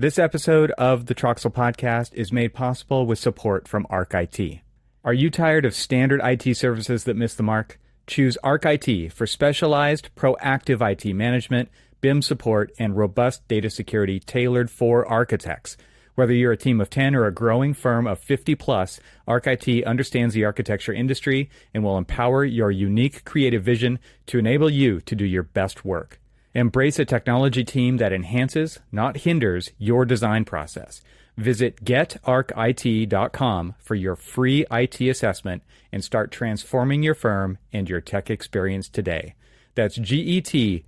This episode of the Troxel Podcast is made possible with support from ArchIT. Are you tired of standard IT services that miss the mark? Choose ArchIT for specialized, proactive IT management, BIM support, and robust data security tailored for architects. Whether you're a team of 10 or a growing firm of 50 plus, ArchIT understands the architecture industry and will empower your unique creative vision to enable you to do your best work. Embrace a technology team that enhances, not hinders, your design process. Visit getarchit.com for your free IT assessment and start transforming your firm and your tech experience today. That's getarchit.com.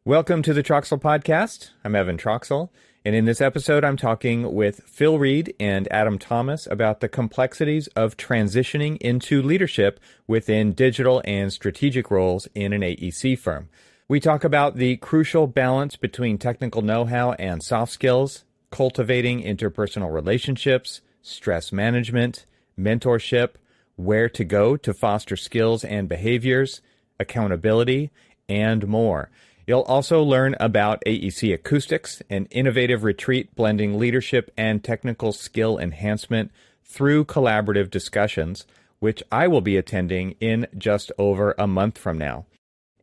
Welcome to the Troxel Podcast. I'm Evan Troxel, and in this episode I'm talking with Phil Reed and Adam Thomas about the complexities of transitioning into leadership within digital and strategic roles in an AEC firm. We talk about the crucial balance between technical know-how and soft skills, cultivating interpersonal relationships, stress management, mentorship, where to go to foster skills and behaviors, accountability, and more. You'll also learn about AEC Acoustics, an innovative retreat blending leadership and technical skill enhancement through collaborative discussions, which I will be attending in just over a month from now.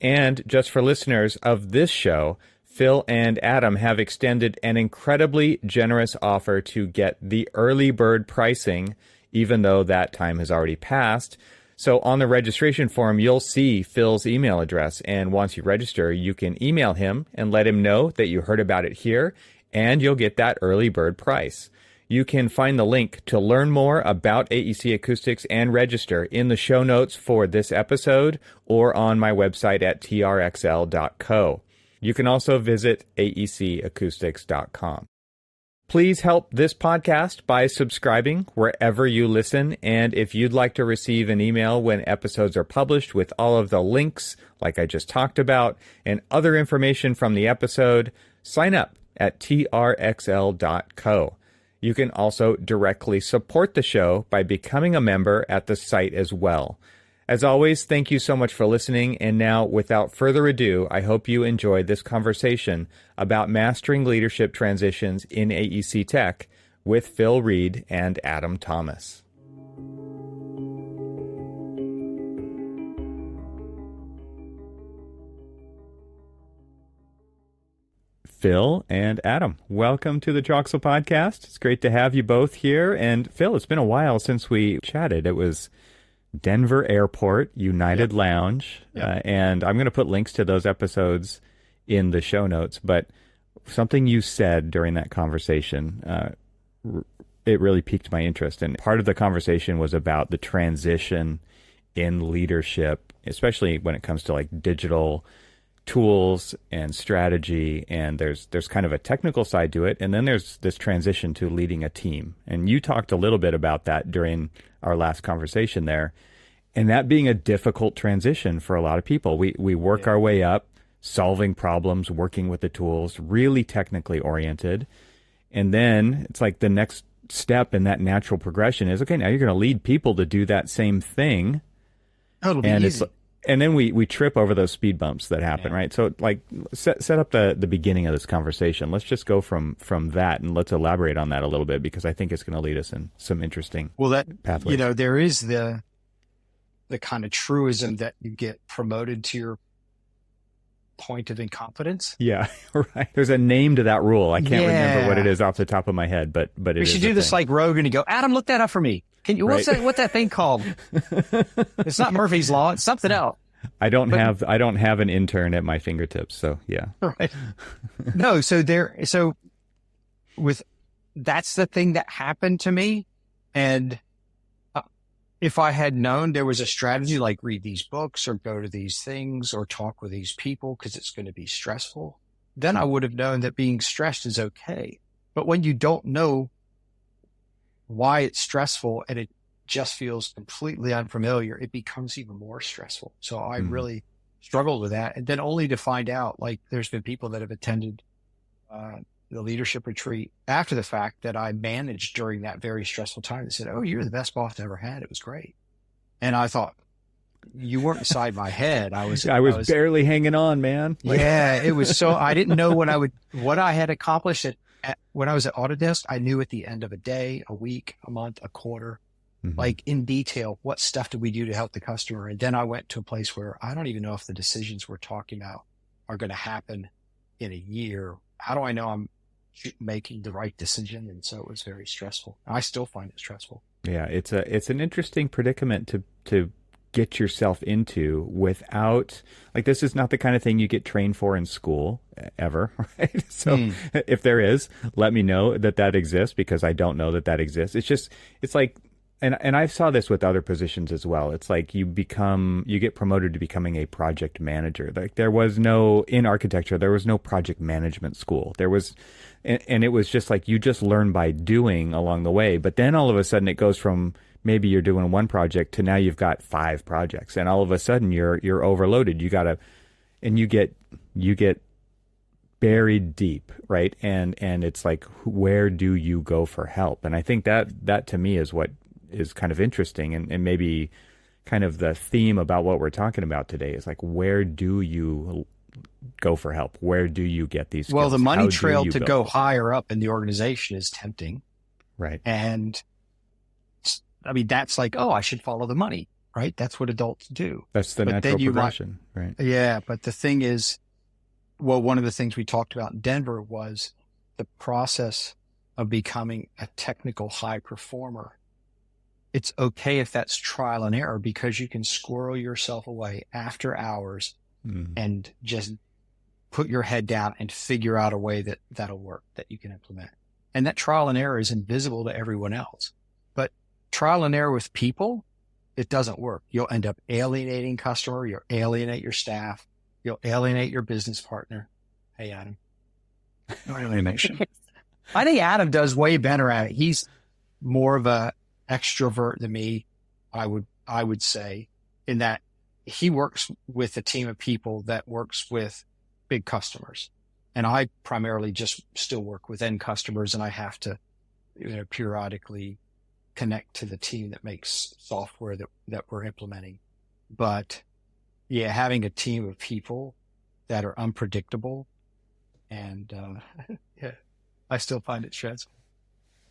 And just for listeners of this show, Phil and Adam have extended an incredibly generous offer to get the early bird pricing, even though that time has already passed. So on the registration form, you'll see Phil's email address. And once you register, you can email him and let him know that you heard about it here, and you'll get that early bird price. You can find the link to learn more about AEC Acoustics and register in the show notes for this episode or on my website at trxl.co. You can also visit aecacoustics.com. Please help this podcast by subscribing wherever you listen, and if you'd like to receive an email when episodes are published with all of the links, like I just talked about, and other information from the episode, sign up at trxl.co. You can also directly support the show by becoming a member at the site as well. As always, thank you so much for listening, and now, without further ado, I hope you enjoyed this conversation about mastering leadership transitions in AEC Tech with Phil Reed and Adam Thomas. Phil and Adam, welcome to the Troxel Podcast. It's great to have you both here. And Phil, it's been a while since we chatted. It was Denver Airport, United Lounge, and I'm going to put links to those episodes in the show notes, but something you said during that conversation, it really piqued my interest, and part of the conversation was about the transition in leadership, especially when it comes to like digital tools and strategy, and there's kind of a technical side to it, and then there's this transition to leading a team, and you talked a little bit about that during our last conversation there, and that being a difficult transition for a lot of people. We work our way up, solving problems, working with the tools, really technically oriented, and then it's like the next step in that natural progression is, okay, now you're going to lead people to do that same thing. Oh, it'll be easy. And then we trip over those speed bumps that happen, right? So like set up the beginning of this conversation. Let's just go from that, and let's elaborate on that a little bit, because I think it's going to lead us in some interesting pathways. There is the kind of truism that you get promoted to your point of incompetence. Yeah, right. There's a name to that rule. I can't remember what it is off the top of my head, but it is. We should do this like Rogan and go, Adam, look that up for me. Can you? What's that thing called? It's not Murphy's Law. It's something else. I don't have an intern at my fingertips, so yeah. Right. No, so that's the thing that happened to me, and if I had known there was a strategy like read these books or go to these things or talk with these people because it's going to be stressful, then I would have known that being stressed is okay. But when you don't know why it's stressful and it just feels completely unfamiliar, it becomes even more stressful. So I really struggled with that. And then only to find out, like, there's been people that have attended the leadership retreat after the fact that I managed during that very stressful time. They said, oh, you're the best boss I ever had. It was great. And I thought, you weren't beside my head. I was barely hanging on, man. Yeah, it was so, I didn't know what I had accomplished when I was at Autodesk. I knew at the end of a day, a week, a month, a quarter, like in detail, what stuff did we do to help the customer? And then I went to a place where I don't even know if the decisions we're talking about are going to happen in a year. How do I know I'm making the right decision? And so it was very stressful. I still find it stressful. Yeah, it's an interesting predicament to get yourself into without, like, this is not the kind of thing you get trained for in school ever, right? So if there is, let me know that exists, because I don't know that exists. It's like, and I saw this with other positions as well. It's like you get promoted to becoming a project manager. Like in architecture, there was no project management school. And it was just like, you just learn by doing along the way. But then all of a sudden it goes from maybe you're doing one project to now you've got 5 projects, and all of a sudden you're overloaded. You get buried deep, right? And it's like, where do you go for help? And I think that to me is what is kind of interesting, and maybe kind of the theme about what we're talking about today is like, where do you go for help? Where do you get these skills? Well, the money trail to go higher up in the organization is tempting. Right. And I mean, that's like, oh, I should follow the money, right? That's what adults do. That's the natural progression, right? Yeah. But the thing is, well, one of the things we talked about in Denver was the process of becoming a technical high performer. It's okay if that's trial and error, because you can squirrel yourself away after hours and just put your head down and figure out a way that'll work, that you can implement. And that trial and error is invisible to everyone else. But trial and error with people, it doesn't work. You'll end up alienating customer. You'll alienate your staff. You'll alienate your business partner. Hey, Adam. No alienation. I think Adam does way better at it. He's more of a extrovert than me, I would say, in that he works with a team of people that works with big customers. And I primarily just still work with end customers, and I have to, periodically connect to the team that makes software that we're implementing. But yeah, having a team of people that are unpredictable, and yeah, I still find it stressful.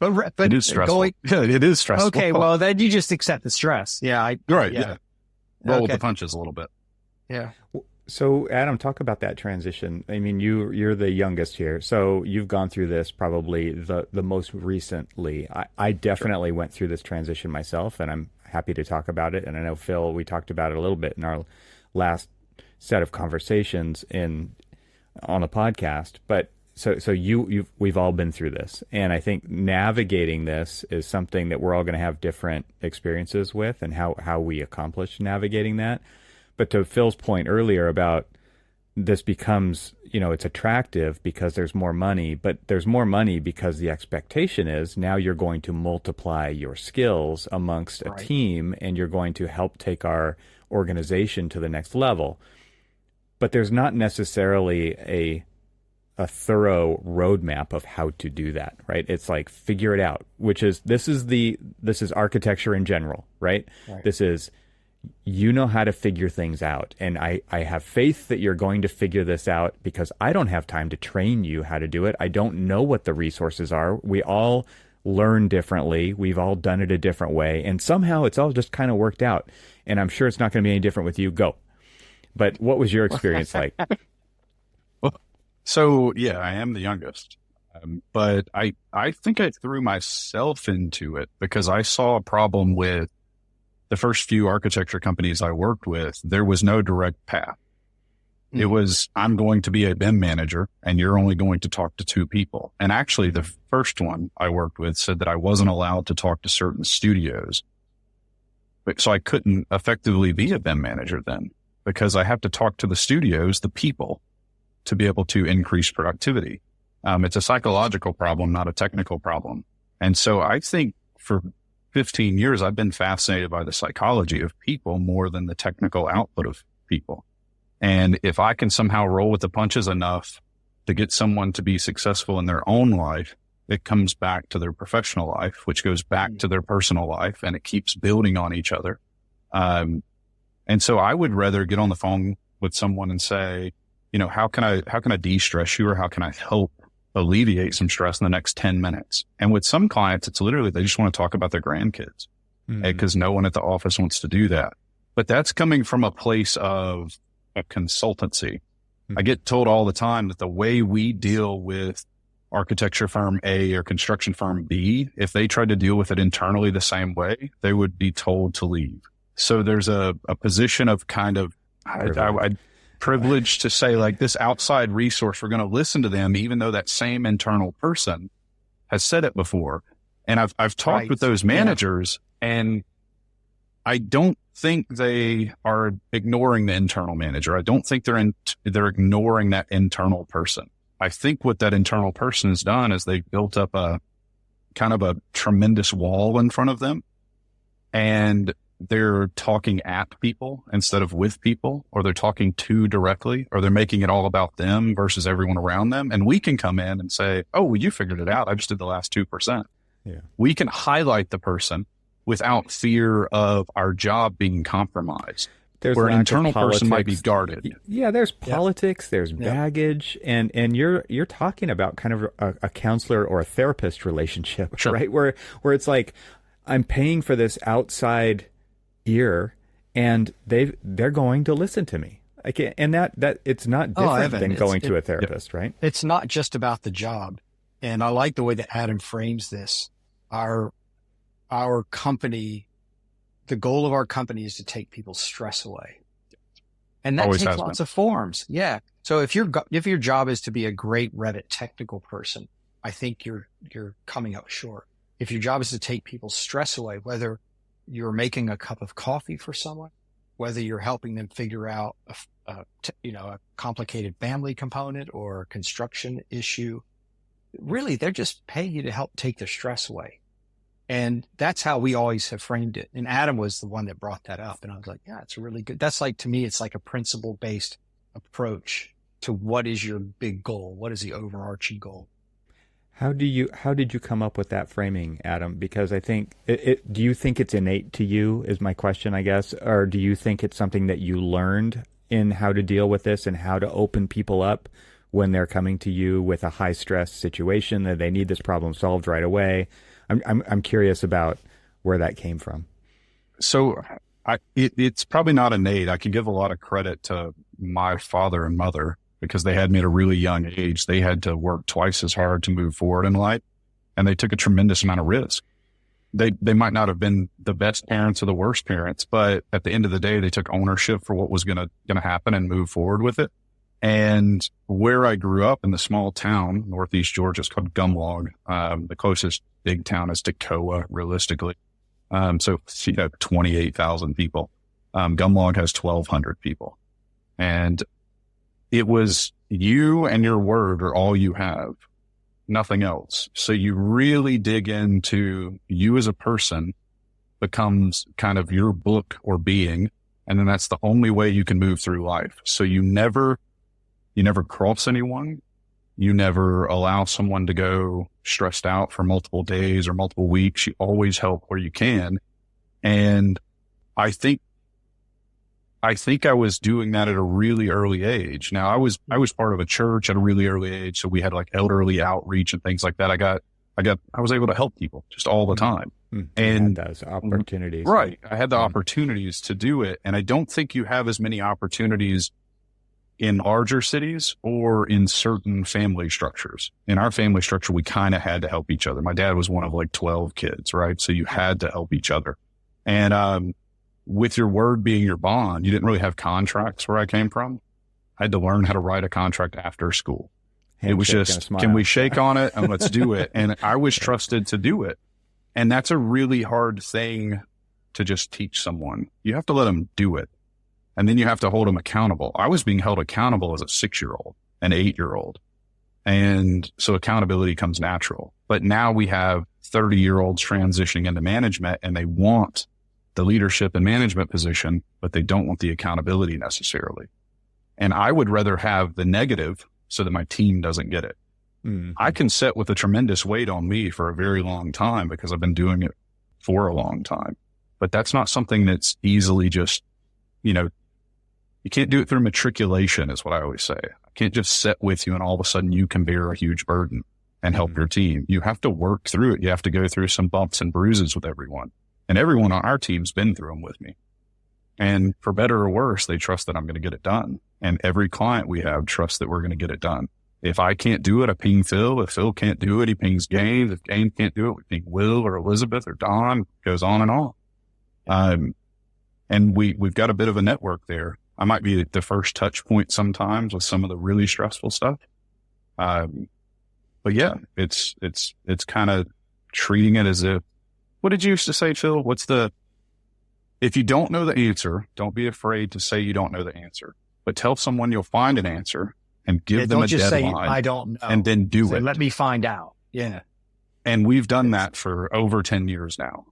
But it is stressful. It is stressful. Okay, well, then you just accept the stress. Yeah. Right. Yeah. Roll with the punches a little bit. Yeah. So, Adam, talk about that transition. I mean, you're the youngest here, so you've gone through this probably the most recently. I definitely went through this transition myself, and I'm happy to talk about it. And I know, Phil, we talked about it a little bit in our last set of conversations on the podcast. But so we've all been through this, and I think navigating this is something that we're all going to have different experiences with, and how we accomplish navigating that. But to Phil's point earlier about this becomes, it's attractive because there's more money, but there's more money because the expectation is now you're going to multiply your skills amongst a team, and you're going to help take our organization to the next level. But there's not necessarily a thorough roadmap of how to do that, right? It's like, figure it out, this is architecture in general, right? This is, how to figure things out. And I have faith that you're going to figure this out, because I don't have time to train you how to do it. I don't know what the resources are. We all learn differently. We've all done it a different way. And somehow it's all just kind of worked out. And I'm sure it's not going to be any different with you. Go. But what was your experience like? So, yeah, I am the youngest. But I think I threw myself into it because I saw a problem with the first few architecture companies I worked with. There was no direct path. It was, I'm going to be a BIM manager and you're only going to talk to 2 people. And actually the first one I worked with said that I wasn't allowed to talk to certain studios. So I couldn't effectively be a BIM manager then, because I have to talk to the studios, the people, to be able to increase productivity. It's a psychological problem, not a technical problem. And so I think for 15 years, I've been fascinated by the psychology of people more than the technical output of people. And if I can somehow roll with the punches enough to get someone to be successful in their own life, it comes back to their professional life, which goes back to their personal life, and it keeps building on each other. And And so I would rather get on the phone with someone and say, you know, how can I de-stress you, or how can I help alleviate some stress in the next 10 minutes? And with some clients, it's literally, they just want to talk about their grandkids because no one at the office wants to do that. But that's coming from a place of a consultancy. I get told all the time that the way we deal with architecture firm A or construction firm B, if they tried to deal with it internally the same way, they would be told to leave. So there's a position of kind of, I privileged to say, like, this outside resource, we're going to listen to them, even though that same internal person has said it before. And I've talked with those managers, and I don't think they are ignoring the internal manager. I don't think they're ignoring that internal person. I think what that internal person has done is they built up a kind of a tremendous wall in front of them, and they're talking at people instead of with people, or they're talking too directly, or they're making it all about them versus everyone around them. And we can come in and say, oh, well, you figured it out. I just did the last 2%. Yeah. We can highlight the person without fear of our job being compromised. Where an internal person might be guarded. Yeah, there's politics, there's baggage, and you're talking about kind of a counselor or a therapist relationship, right? Where it's like, I'm paying for this outside ear, and they're going to listen to me. And that it's not different than going to a therapist, right? It's not just about the job. And I like the way that Adam frames this. Our company, the goal of our company is to take people's stress away. And that Always takes lots of forms. Yeah. So if your job is to be a great Revit technical person, I think you're coming up short. If your job is to take people's stress away, whether you're making a cup of coffee for someone, whether you're helping them figure out a complicated family component or a construction issue, really, they're just paying you to help take their stress away. And that's how we always have framed it. And Adam was the one that brought that up. And I was like, yeah, it's really good. That's like, to me, it's like a principle-based approach to what is your big goal? What is the overarching goal? How did you come up with that framing, Adam? Because I think do you think it's innate to you is my question, I guess, or do you think it's something that you learned in how to deal with this and how to open people up when they're coming to you with a high stress situation that they need this problem solved right away? I'm curious about where that came from. So it's probably not innate. I can give a lot of credit to my father and mother, because they had me at a really young age. They had to work twice as hard to move forward in life, and they took a tremendous amount of risk. They might not have been the best parents or the worst parents, but at the end of the day, they took ownership for what was going to happen and move forward with it. And where I grew up in the small town, Northeast Georgia, it's called Gumlog. The closest big town is Toccoa, realistically. So 28,000 people. Gumlog has 1,200 people. And it was you and your word are all you have, nothing else. So you really dig into you as a person becomes kind of your book or being. And then that's the only way you can move through life. So you never cross anyone. You never allow someone to go stressed out for multiple days or multiple weeks. You always help where you can. And I think I was doing that at a really early age. Now I was part of a church at a really early age. So we had like elderly outreach and things like that. I was able to help people just all the time. And those opportunities. Right. I had the opportunities to do it. And I don't think you have as many opportunities in larger cities or in certain family structures. In our family structure, we kind of had to help each other. My dad was one of like 12 kids, right? So you had to help each other. And, with your word being your bond, you didn't really have contracts where I came from. I had to learn how to write a contract after school. It was just, can we shake on it and let's do it? And I was trusted to do it. And that's a really hard thing to just teach someone. You have to let them do it. And then you have to hold them accountable. I was being held accountable as a 6-year-old, an 8-year-old. And so accountability comes natural. But now we have 30-year-olds transitioning into management, and they want the leadership and management position, but they don't want the accountability necessarily. And I would rather have the negative so that my team doesn't get it. I can sit with a tremendous weight on me for a very long time because I've been doing it for a long time, but that's not something that's easily just, you can't do it through matriculation is what I always say. I can't just sit with you and all of a sudden you can bear a huge burden and help your team. You have to work through it. You have to go through some bumps and bruises with everyone. And everyone on our team's been through them with me. And for better or worse, they trust that I'm going to get it done. And every client we have trusts that we're going to get it done. If I can't do it, I ping Phil. If Phil can't do it, he pings Gaines. If Gaines can't do it, we ping Will or Elizabeth or Don. It goes on and on. And we've got a bit of a network there. I might be the first touch point sometimes with some of the really stressful stuff. But yeah, it's kind of treating it as if, what did you used to say, Phil? If you don't know the answer, don't be afraid to say you don't know the answer, but tell someone you'll find an answer and give them a deadline. Don't just say, I don't know. And then do it. Let me find out. Yeah. And we've done that for over 10 years now.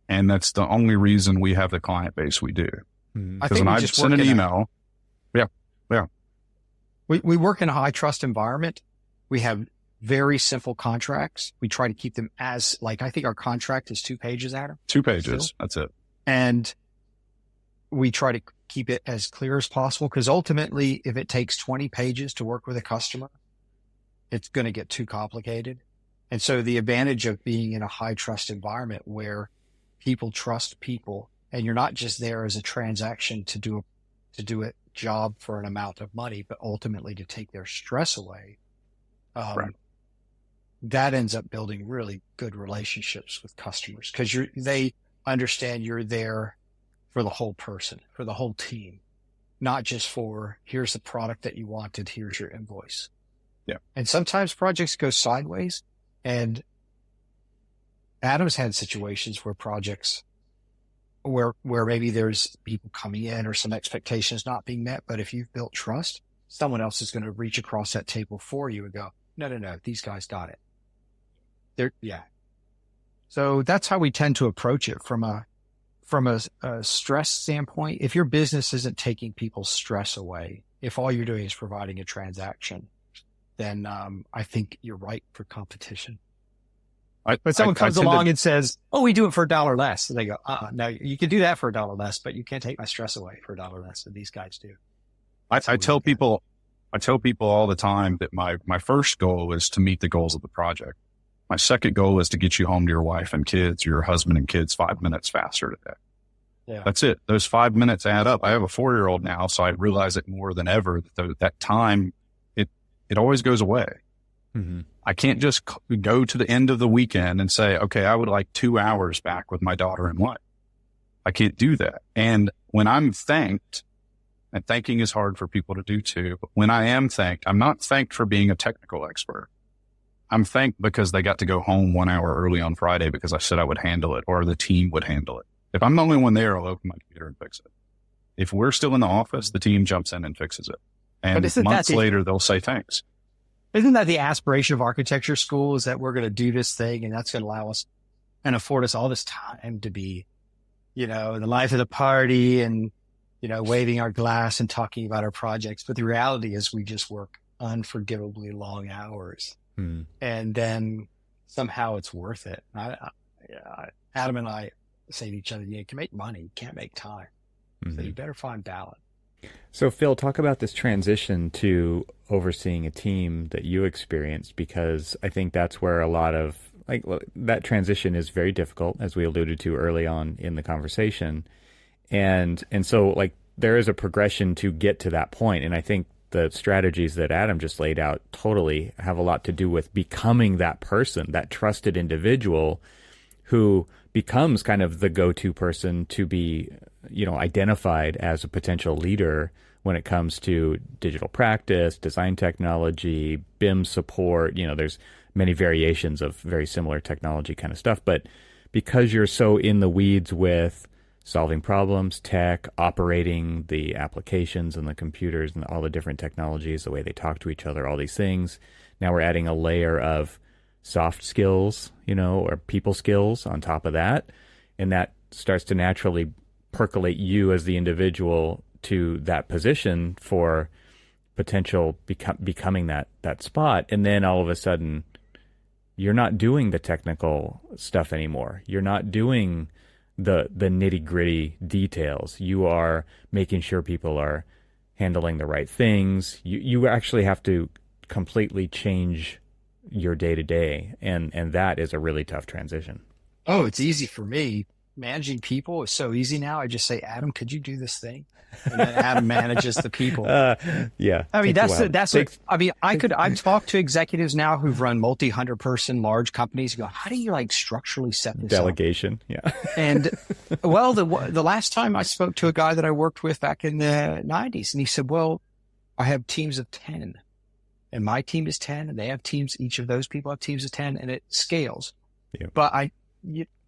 And that's the only reason we have the client base we do. Because when I just send an email, we work in a high trust environment. We have very simple contracts. We try to keep them I think our contract is 2 pages, Adam. 2 pages. Still. That's it. And we try to keep it as clear as possible because ultimately, if it takes 20 pages to work with a customer, it's going to get too complicated. And so the advantage of being in a high trust environment where people trust people and you're not just there as a transaction to do a job for an amount of money, but ultimately to take their stress away. Right. That ends up building really good relationships with customers because they understand you're there for the whole person, for the whole team, not just for here's the product that you wanted, here's your invoice. Yeah. And sometimes projects go sideways, and Adam's had situations where projects where maybe there's people coming in or some expectations not being met, but if you've built trust, someone else is going to reach across that table for you and go, no, these guys got it. So that's how we tend to approach it from a stress standpoint. If your business isn't taking people's stress away, if all you're doing is providing a transaction, then I think you're right for competition. But someone comes along and says, "Oh, we do it for $1 less," and they go, "No, you can do that for $1 less, but you can't take my stress away for $1 less." And these guys do. I tell people all the time that my first goal is to meet the goals of the project. My second goal is to get you home to your wife and kids, your husband and kids 5 minutes faster today. Yeah. That's it. Those 5 minutes add up. I have a 4-year-old now, so I realize it more than ever that time, it always goes away. Mm-hmm. I can't just go to the end of the weekend and say, okay, I would like 2 hours back with my daughter and wife. I can't do that. And when I'm thanked, and thanking is hard for people to do too, but when I am thanked, I'm not thanked for being a technical expert. I'm thanked because they got to go home 1 hour early on Friday because I said I would handle it or the team would handle it. If I'm the only one there, I'll open my computer and fix it. If we're still in the office, the team jumps in and fixes it. And months later, they'll say thanks. Isn't that the aspiration of architecture school, is that we're going to do this thing and that's going to allow us and afford us all this time to be, the life of the party and, waving our glass and talking about our projects. But the reality is we just work unforgivably long hours. And then somehow it's worth it. Adam and I say to each other, you can make money, you can't make time. So you better find balance. So Phil, talk about this transition to overseeing a team that you experienced, because I think that's where a lot of that transition is very difficult, as we alluded to early on in the conversation. And so there is a progression to get to that point. And I think the strategies that Adam just laid out totally have a lot to do with becoming that person, that trusted individual who becomes kind of the go-to person to be, identified as a potential leader when it comes to digital practice, design technology, BIM support. There's many variations of very similar technology kind of stuff. But because you're so in the weeds with solving problems, tech, operating the applications and the computers and all the different technologies, the way they talk to each other, all these things. Now we're adding a layer of soft skills, or people skills on top of that. And that starts to naturally percolate you as the individual to that position for potential becoming that spot. And then all of a sudden, you're not doing the technical stuff anymore. You're not doing the nitty-gritty details. You are making sure people are handling the right things. You actually have to completely change your day-to-day, and that is a really tough transition. Oh, it's easy for me. Managing people is so easy now. I just say, Adam, could you do this thing? And then Adam manages the people. Yeah. I mean, I've talked to executives now who've run multi-100-person large companies and go, how do you like structurally set this delegation? up? Yeah. And well, the last time I spoke to a guy that I worked with back in the 90s, and he said, well, I have teams of 10 and my team is 10 and they have teams. Each of those people have teams of 10 and it scales. Yeah. But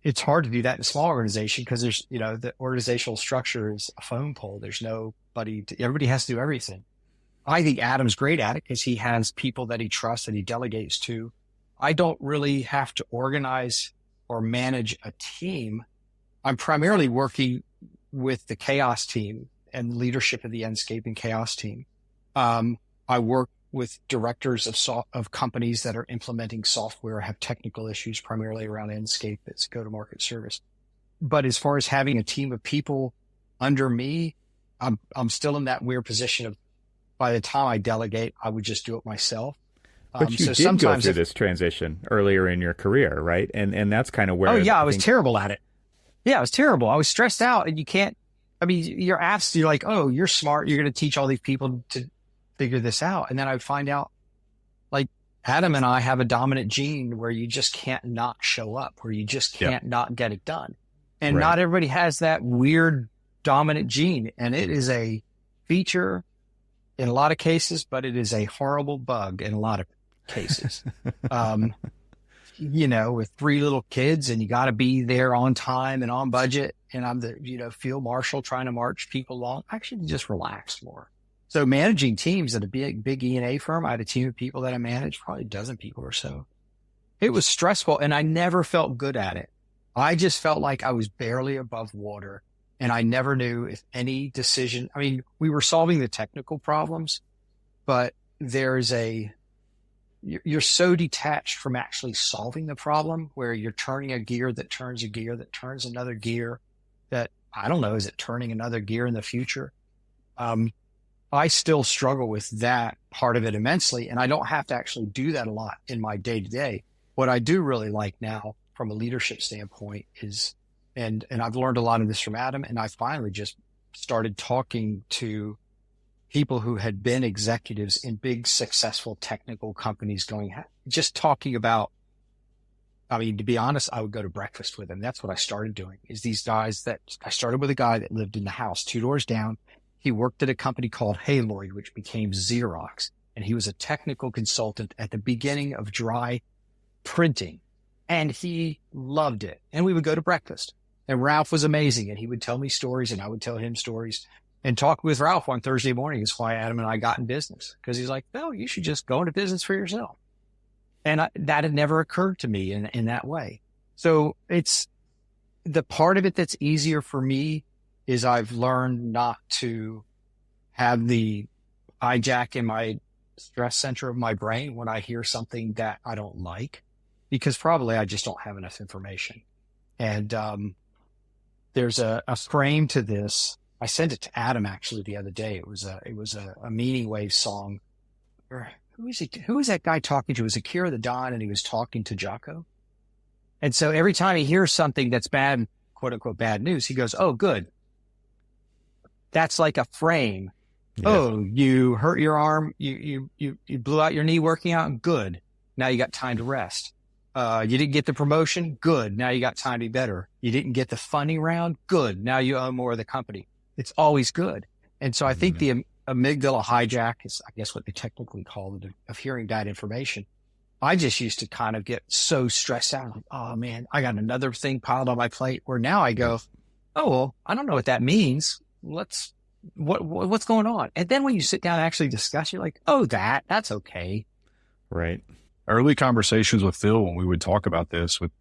it's hard to do that in a small organization because there's, the organizational structure is a phone pole. There's everybody has to do everything. I think Adam's great at it because he has people that he trusts and he delegates to. I don't really have to organize or manage a team. I'm primarily working with the chaos team and leadership of the Enscape and chaos team. I work with directors of companies that are implementing software, have technical issues primarily around Enscape. It's a go-to-market service. But as far as having a team of people under me, I'm still in that weird position of by the time I delegate, I would just do it myself. But you did go through this transition earlier in your career, right? And that's kind of where... Oh, yeah, I was terrible at it. Yeah, I was terrible. I was stressed out, and you can't... I mean, you're asked, you're like, oh, you're smart. You're going to teach all these people to figure this out. And then I would find out, like, Adam and I have a dominant gene where you just can't not show up, where you just can't not get it done. And not everybody has that weird dominant gene. And it is a feature in a lot of cases, but it is a horrible bug in a lot of cases. With 3 little kids and you got to be there on time and on budget. And I'm the, field marshal trying to march people along. I should just relax more. So managing teams at a big E&A firm, I had a team of people that I managed, probably a dozen people or so. It was stressful and I never felt good at it. I just felt like I was barely above water and I never knew if any decision, I mean, we were solving the technical problems, but you're so detached from actually solving the problem where you're turning a gear that turns a gear that turns another gear that, I don't know, is it turning another gear in the future? I still struggle with that part of it immensely, and I don't have to actually do that a lot in my day-to-day. What I do really like now from a leadership standpoint is, and I've learned a lot of this from Adam, and I finally just started talking to people who had been executives in big, successful technical companies just talking about, I mean, to be honest, I would go to breakfast with them. That's what I started doing is these guys I started with a guy that lived in the house 2 doors down. He worked at a company called Haloid, which became Xerox. And he was a technical consultant at the beginning of dry printing. And he loved it. And we would go to breakfast. And Ralph was amazing. And he would tell me stories and I would tell him stories. And talk with Ralph on Thursday morning is why Adam and I got in business. Because he's like, no, you should just go into business for yourself. And that had never occurred to me in that way. So it's the part of it that's easier for me is I've learned not to have the hijack in my stress center of my brain when I hear something that I don't like, because probably I just don't have enough information. And there's a frame to this. I sent it to Adam actually the other day. It was a Meaning Wave song. Who was that guy talking to? It was Akira the Don, and he was talking to Jocko. And so every time he hears something that's bad, quote unquote, bad news, he goes, oh, good. That's like a frame. Yeah. Oh, you hurt your arm. You blew out your knee working out. Good. Now you got time to rest. You didn't get the promotion. Good. Now you got time to be better. You didn't get the funding round. Good. Now you own more of the company. It's always good. And so I think the amygdala hijack is, I guess, what they technically call it, of hearing bad information. I just used to kind of get so stressed out. Like, oh man, I got another thing piled on my plate, where now I go, oh, well, I don't know what that means. What's going on? And then when you sit down and actually discuss, you're like, oh, that's okay. Right. Early conversations with Phil, when we would talk about this with,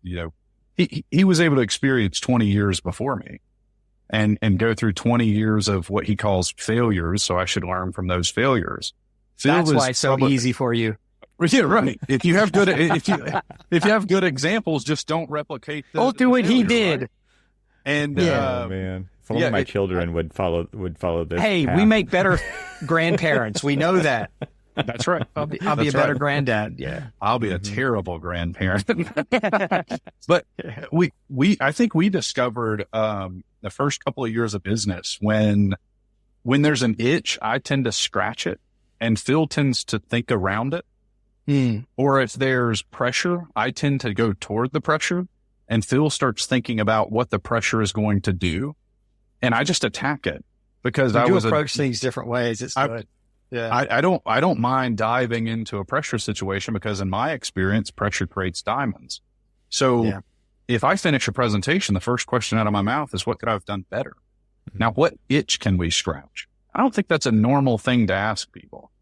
he was able to experience 20 years before me and go through 20 years of what he calls failures. So I should learn from those failures. That's why it's so easy for you. Yeah, right. If you have good examples, just don't replicate. Don't do what he did. And Oh man, if only my children would follow this. Hey, path. we make better grandparents. We know that. that's right. I'll be a better granddad. Yeah. I'll be a terrible grandparent. But I think we discovered the first couple of years of business when there's an itch, I tend to scratch it, and Phil tends to think around it. Or if there's pressure, I tend to go toward the pressure, and Phil starts thinking about what the pressure is going to do, and I just attack it because I approach things different ways. It's good. Yeah. I don't mind diving into a pressure situation because in my experience, pressure creates diamonds. So if I finish a presentation, the first question out of my mouth is, what could I have done better? Now, what itch can we scratch? I don't think that's a normal thing to ask people.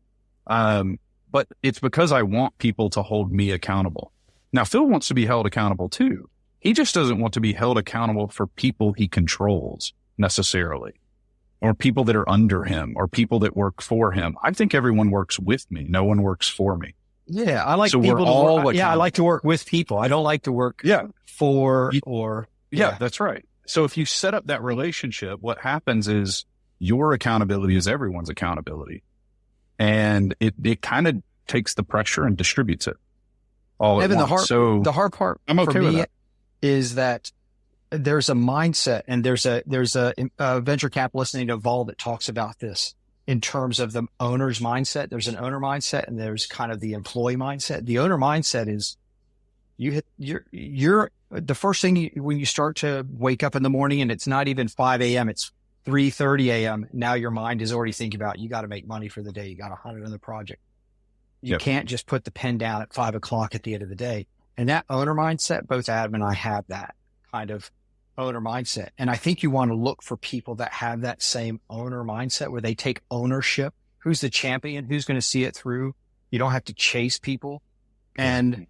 But it's because I want people to hold me accountable. Now, Phil wants to be held accountable too. He just doesn't want to be held accountable for people he controls necessarily, or people that are under him, or people that work for him. I think everyone works with me. No one works for me. Yeah, I like people to work. Yeah, I like to work with people. I don't like to work for or. Yeah, that's right. So if you set up that relationship, what happens is your accountability is everyone's accountability. And it kind of takes the pressure and distributes it all at once. The hard part I'm okay for with me that. is that there's a mindset, and there's a venture capitalist named Naval that talks about this in terms of the owner's mindset. There's an owner mindset, and there's kind of the employee mindset. The owner mindset is you're the first thing when you start to wake up in the morning, and it's not even 5 a.m., it's 3:30 a.m. Now your mind is already thinking about, you got to make money for the day. You got 100 on the project. You can't just put the pen down at 5 o'clock at the end of the day. And that owner mindset, both Adam and I have that kind of owner mindset. And I think you want to look for people that have that same owner mindset where they take ownership. Who's the champion? Who's going to see it through? You don't have to chase people. And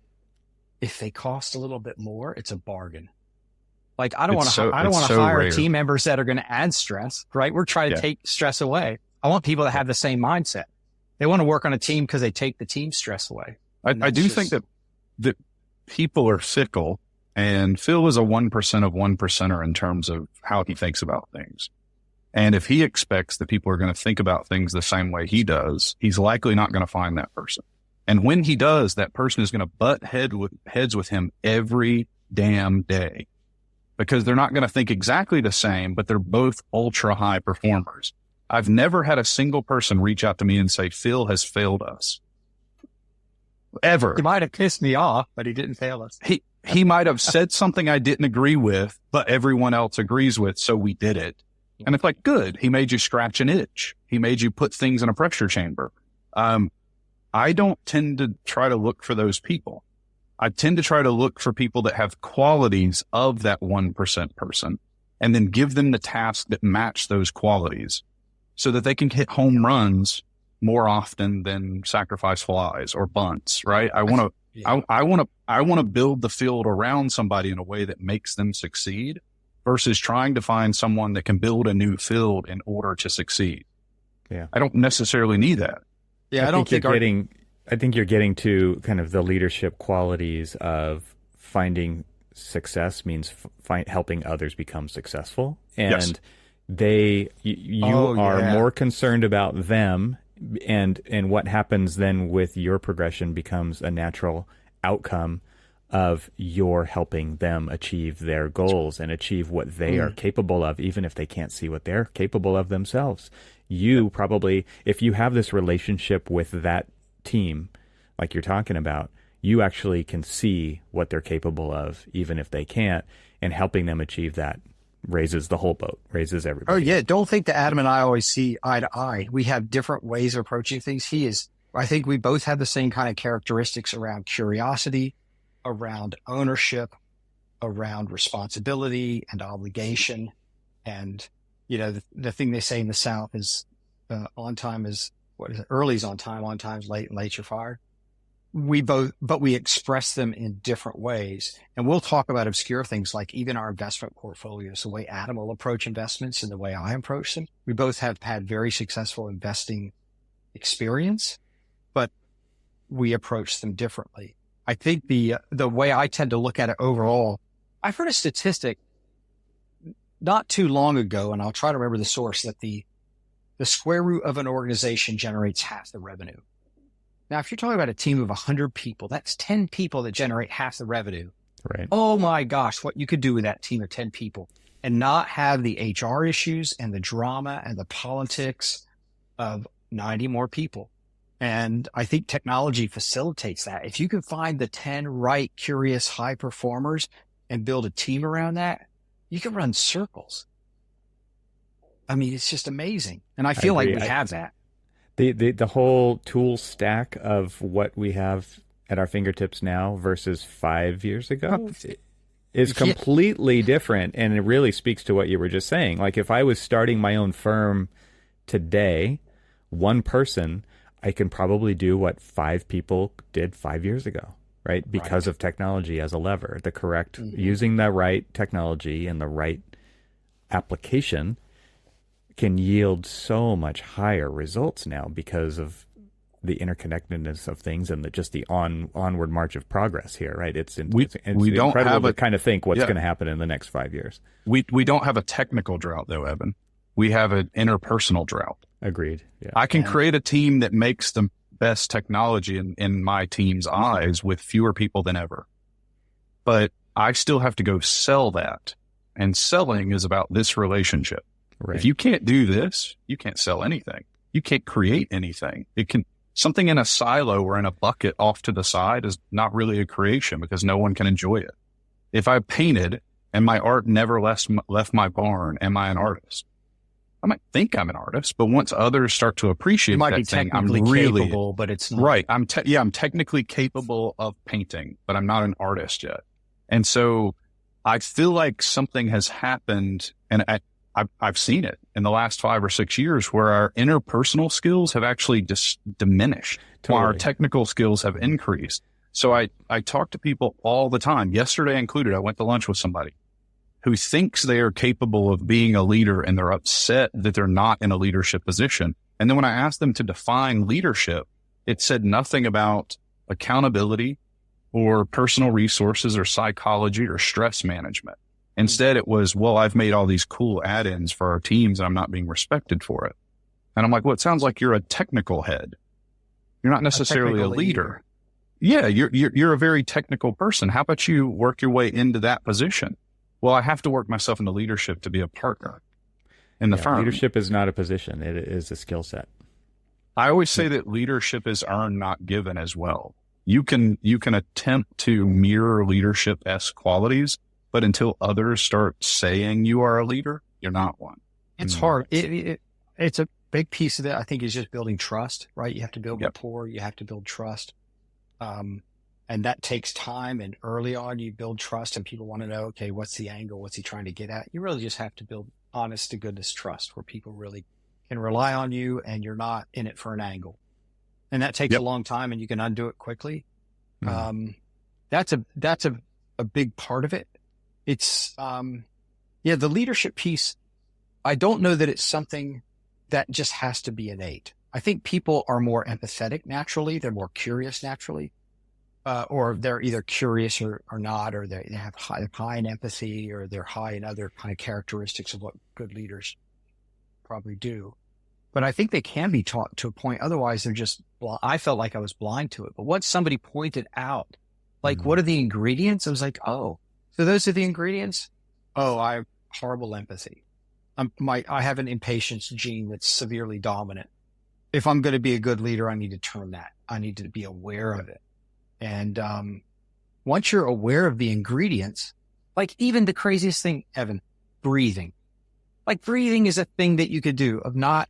if they cost a little bit more, it's a bargain. Like, I don't want to hire rare. team members that are going to add stress, right? We're trying to take stress away. I want people that have the same mindset. They want to work on a team because they take the team stress away. I do think that people are fickle, and Phil is a 1% of 1%er in terms of how he thinks about things. And if he expects that people are going to think about things the same way he does, he's likely not going to find that person. And when he does, that person is going to butt heads with him every damn day, because they're not going to think exactly the same, but they're both ultra high performers. I've never had a single person reach out to me and say, Phil has failed us. Ever. He might have pissed me off, but he didn't fail us. He might have said something I didn't agree with, but everyone else agrees with, so we did it. And it's like, good. He made you scratch an itch. He made you put things in a pressure chamber. I don't tend to try to look for those people. I tend to try to look for people that have qualities of that 1% person, and then give them the tasks that match those qualities so that they can hit home runs more often than sacrifice flies or bunts, right? I want to build the field around somebody in a way that makes them succeed versus trying to find someone that can build a new field in order to succeed. Yeah. I don't necessarily need that. Yeah. I think you're getting to kind of the leadership qualities of finding success means helping others become successful. And you are more concerned about them, and what happens then with your progression becomes a natural outcome of your helping them achieve their goals and achieve what they are capable of, even if they can't see what they're capable of themselves. You probably, if you have this relationship with that team, like you're talking about, you actually can see what they're capable of, even if they can't, and helping them achieve that raises the whole boat, raises everybody. Oh yeah. Don't think that Adam and I always see eye to eye. We have different ways of approaching things. I think we both have the same kind of characteristics around curiosity, around ownership, around responsibility and obligation. And, the thing they say in the South is, on time is, early is on time's late, and late you're fired. But we express them in different ways. And we'll talk about obscure things like even our investment portfolios, the way Adam will approach investments and the way I approach them. We both have had very successful investing experience, but we approach them differently. I think the way I tend to look at it overall, I've heard a statistic not too long ago, and I'll try to remember the source, that the square root of an organization generates half the revenue. Now, if you're talking about a team of 100 people, that's 10 people that generate half the revenue. Right. Oh my gosh, what you could do with that team of 10 people and not have the HR issues and the drama and the politics of 90 more people. And I think technology facilitates that. If you can find the 10 right, curious, high performers and build a team around that, you can run circles. I mean, it's just amazing. And I feel like we have that. The whole tool stack of what we have at our fingertips now versus 5 years ago is completely different. And it really speaks to what you were just saying. Like if I was starting my own firm today, one person, I can probably do what 5 people did 5 years ago, right? Because of technology as a lever, the correct, using the right technology and the right application can yield so much higher results now because of the interconnectedness of things and just the onward march of progress here, right? It's incredible to kind of think what's going to happen in the next 5 years. We don't have a technical drought though, Evan. We have an interpersonal drought. Agreed. Yeah. I can create a team that makes the best technology in my team's eyes with fewer people than ever. But I still have to go sell that. And selling is about this relationship. Right. If you can't do this, you can't sell anything. You can't create anything. Something in a silo or in a bucket off to the side is not really a creation because no one can enjoy it. If I painted and my art never left my barn, am I an artist? I might think I'm an artist, but once others start to appreciate that thing, I'm really capable, but it's not. Right. I'm technically capable of painting, but I'm not an artist yet. And so I feel like something has happened, and I've seen it in the last 5 or 6 years where our interpersonal skills have actually diminished while our technical skills have increased. So I talk to people all the time, yesterday included. I went to lunch with somebody who thinks they are capable of being a leader and they're upset that they're not in a leadership position. And then when I asked them to define leadership, it said nothing about accountability or personal resources or psychology or stress management. Instead, it was, well, I've made all these cool add-ins for our teams and I'm not being respected for it. And I'm like, well, it sounds like you're a technical head. You're not necessarily a leader. Yeah, you're a very technical person. How about you work your way into that position? Well, I have to work myself into leadership to be a partner in the firm. Leadership is not a position. It is a skill set. I always say that leadership is earned, not given as well. You can attempt to mirror leadership-esque qualities, but until others start saying you are a leader, you're not one. It's hard. It's a big piece of it, I think, is just building trust, right? You have to build rapport. You have to build trust. And that takes time. And early on, you build trust and people want to know, okay, what's the angle? What's he trying to get at? You really just have to build honest to goodness trust where people really can rely on you and you're not in it for an angle. And that takes a long time and you can undo it quickly. That's a big part of it. It's, the leadership piece. I don't know that it's something that just has to be innate. I think people are more empathetic naturally. They're more curious naturally. Or they're either curious or not, or they have high in empathy, or they're high in other kind of characteristics of what good leaders probably do. But I think they can be taught to a point. Otherwise, they're just, I felt like I was blind to it. But once somebody pointed out, like, what are the ingredients? I was like, oh, so those are the ingredients? Oh, I have horrible empathy. I have an impatience gene that's severely dominant. If I'm going to be a good leader, I need to turn that. I need to be aware of it. And once you're aware of the ingredients, like even the craziest thing, Evan, breathing. Like breathing is a thing that you could do, of not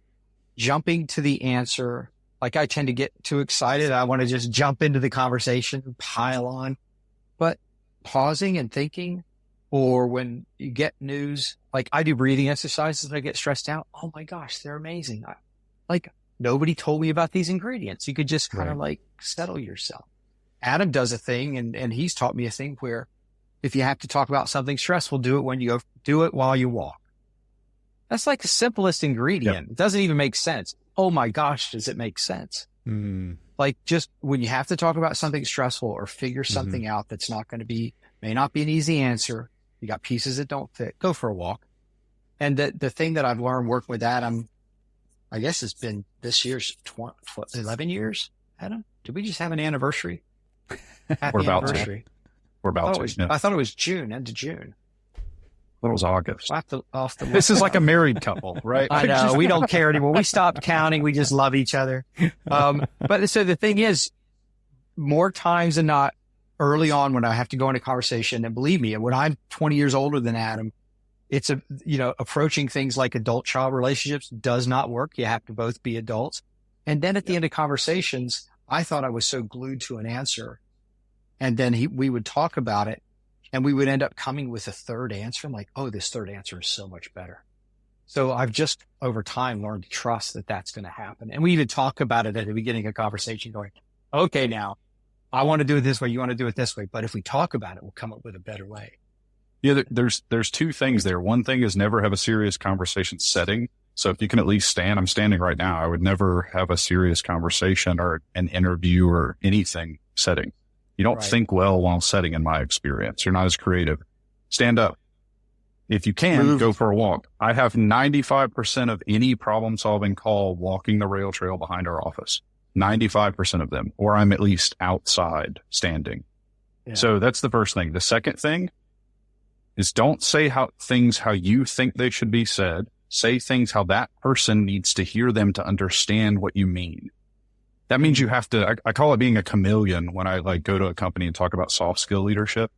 jumping to the answer. Like I tend to get too excited. I want to just jump into the conversation, pile on. But pausing and thinking, or when you get news, like I do breathing exercises when I get stressed out. Oh my gosh, they're amazing. Nobody told me about these ingredients. You could just kind of like settle yourself. Adam does a thing, and he's taught me a thing where if you have to talk about something stressful, do it while you walk. That's like the simplest ingredient. It doesn't even make sense. Oh my gosh, does it make sense? Like just when you have to talk about something stressful or figure something out that's not going to be, may not be an easy answer. You got pieces that don't fit. Go for a walk. And the thing that I've learned working with Adam, I guess it's been this year's 11 years. Adam, did we just have an anniversary? Happy We're about anniversary. We're about to. Yeah. I thought it was June, end of June. It was August. This is like a married couple, right? I know. We don't care anymore. We stopped counting. We just love each other. But so the thing is, more times than not, early on when I have to go into conversation, and believe me, when I'm 20 years older than Adam, it's approaching things like adult-child relationships does not work. You have to both be adults. And then at the end of conversations, I thought I was so glued to an answer. And then we would talk about it, and we would end up coming with a third answer. I'm like, oh, this third answer is so much better. So I've just over time learned to trust that that's going to happen. And we even talk about it at the beginning of a conversation going, okay, now I want to do it this way. You want to do it this way. But if we talk about it, we'll come up with a better way. Yeah, there's two things there. One thing is never have a serious conversation setting. So if you can at least stand, I'm standing right now. I would never have a serious conversation or an interview or anything setting. You don't think well while setting, in my experience. You're not as creative. Stand up. If you can, go for a walk. I have 95% of any problem-solving call walking the rail trail behind our office. 95% of them, or I'm at least outside standing. Yeah. So that's the first thing. The second thing is don't say things how you think they should be said. Say things how that person needs to hear them to understand what you mean. That means you have to, I call it being a chameleon when I go to a company and talk about soft skill leadership.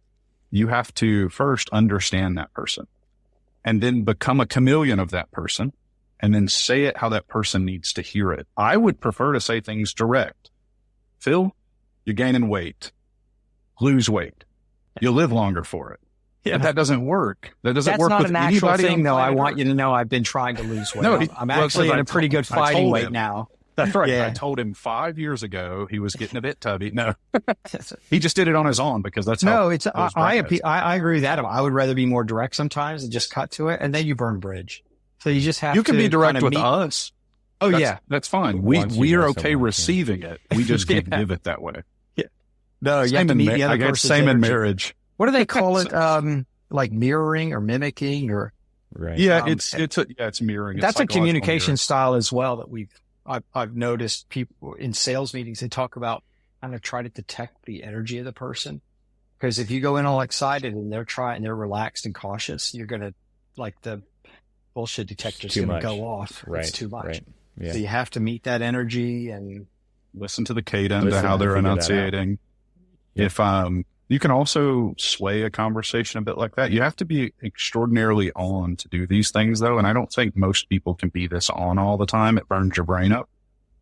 You have to first understand that person and then become a chameleon of that person and then say it how that person needs to hear it. I would prefer to say things direct. Phil, you're gaining weight. Lose weight. You'll live longer for it. Yeah. But that doesn't work. That's work not with an actual anybody thing, though. I want you to know I've been trying to lose weight. No, I'm actually in a pretty good fighting weight now. That's right. Yeah. I told him 5 years ago he was getting a bit tubby. No, he just did it on his own because that's how. No, it's I agree with Adam. I would rather be more direct sometimes and just cut to it, and then you burn bridge. So you just have. You can be direct with us. Oh, that's fine. We are okay receiving it. We just can't give it that way. Yeah. No, you have to meet the other person's same in energy. marriage. What do they call it? Like mirroring or mimicking or. Right. Yeah, it's mirroring. That's a communication style as well that I've noticed people in sales meetings, they talk about kind of try to detect the energy of the person. Because if you go in all excited and they're relaxed and cautious, you're going to the bullshit detector's going to go off. Right. It's too much. Right. Yeah. So you have to meet that energy and listen to the cadence to how they're enunciating. If, you can also sway a conversation a bit like that. You have to be extraordinarily on to do these things, though. And I don't think most people can be this on all the time. It burns your brain up,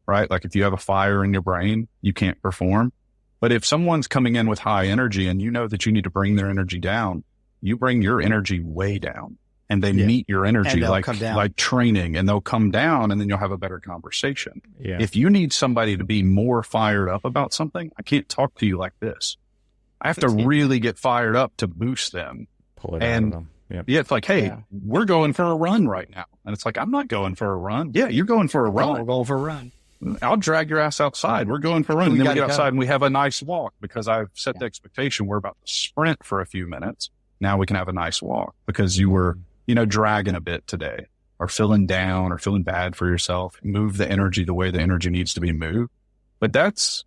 right? Like if you have a fire in your brain, you can't perform. But if someone's coming in with high energy and you know that you need to bring their energy down, you bring your energy way down and they meet your energy like training, and they'll come down and then you'll have a better conversation. Yeah. If you need somebody to be more fired up about something, I can't talk to you like this. I have to really get fired up to boost them. Pull it out of them. Yep. Yeah, it's like, hey, we're going for a run right now. And it's like, I'm not going for a run. Yeah, you're going for a run. We're going for a run. I'll drag your ass outside. We're going for a run. And then we get outside and we have a nice walk because I've set the expectation. We're about to sprint for a few minutes. Now we can have a nice walk because you were, dragging a bit today or feeling down or feeling bad for yourself. Move the energy the way the energy needs to be moved. But that's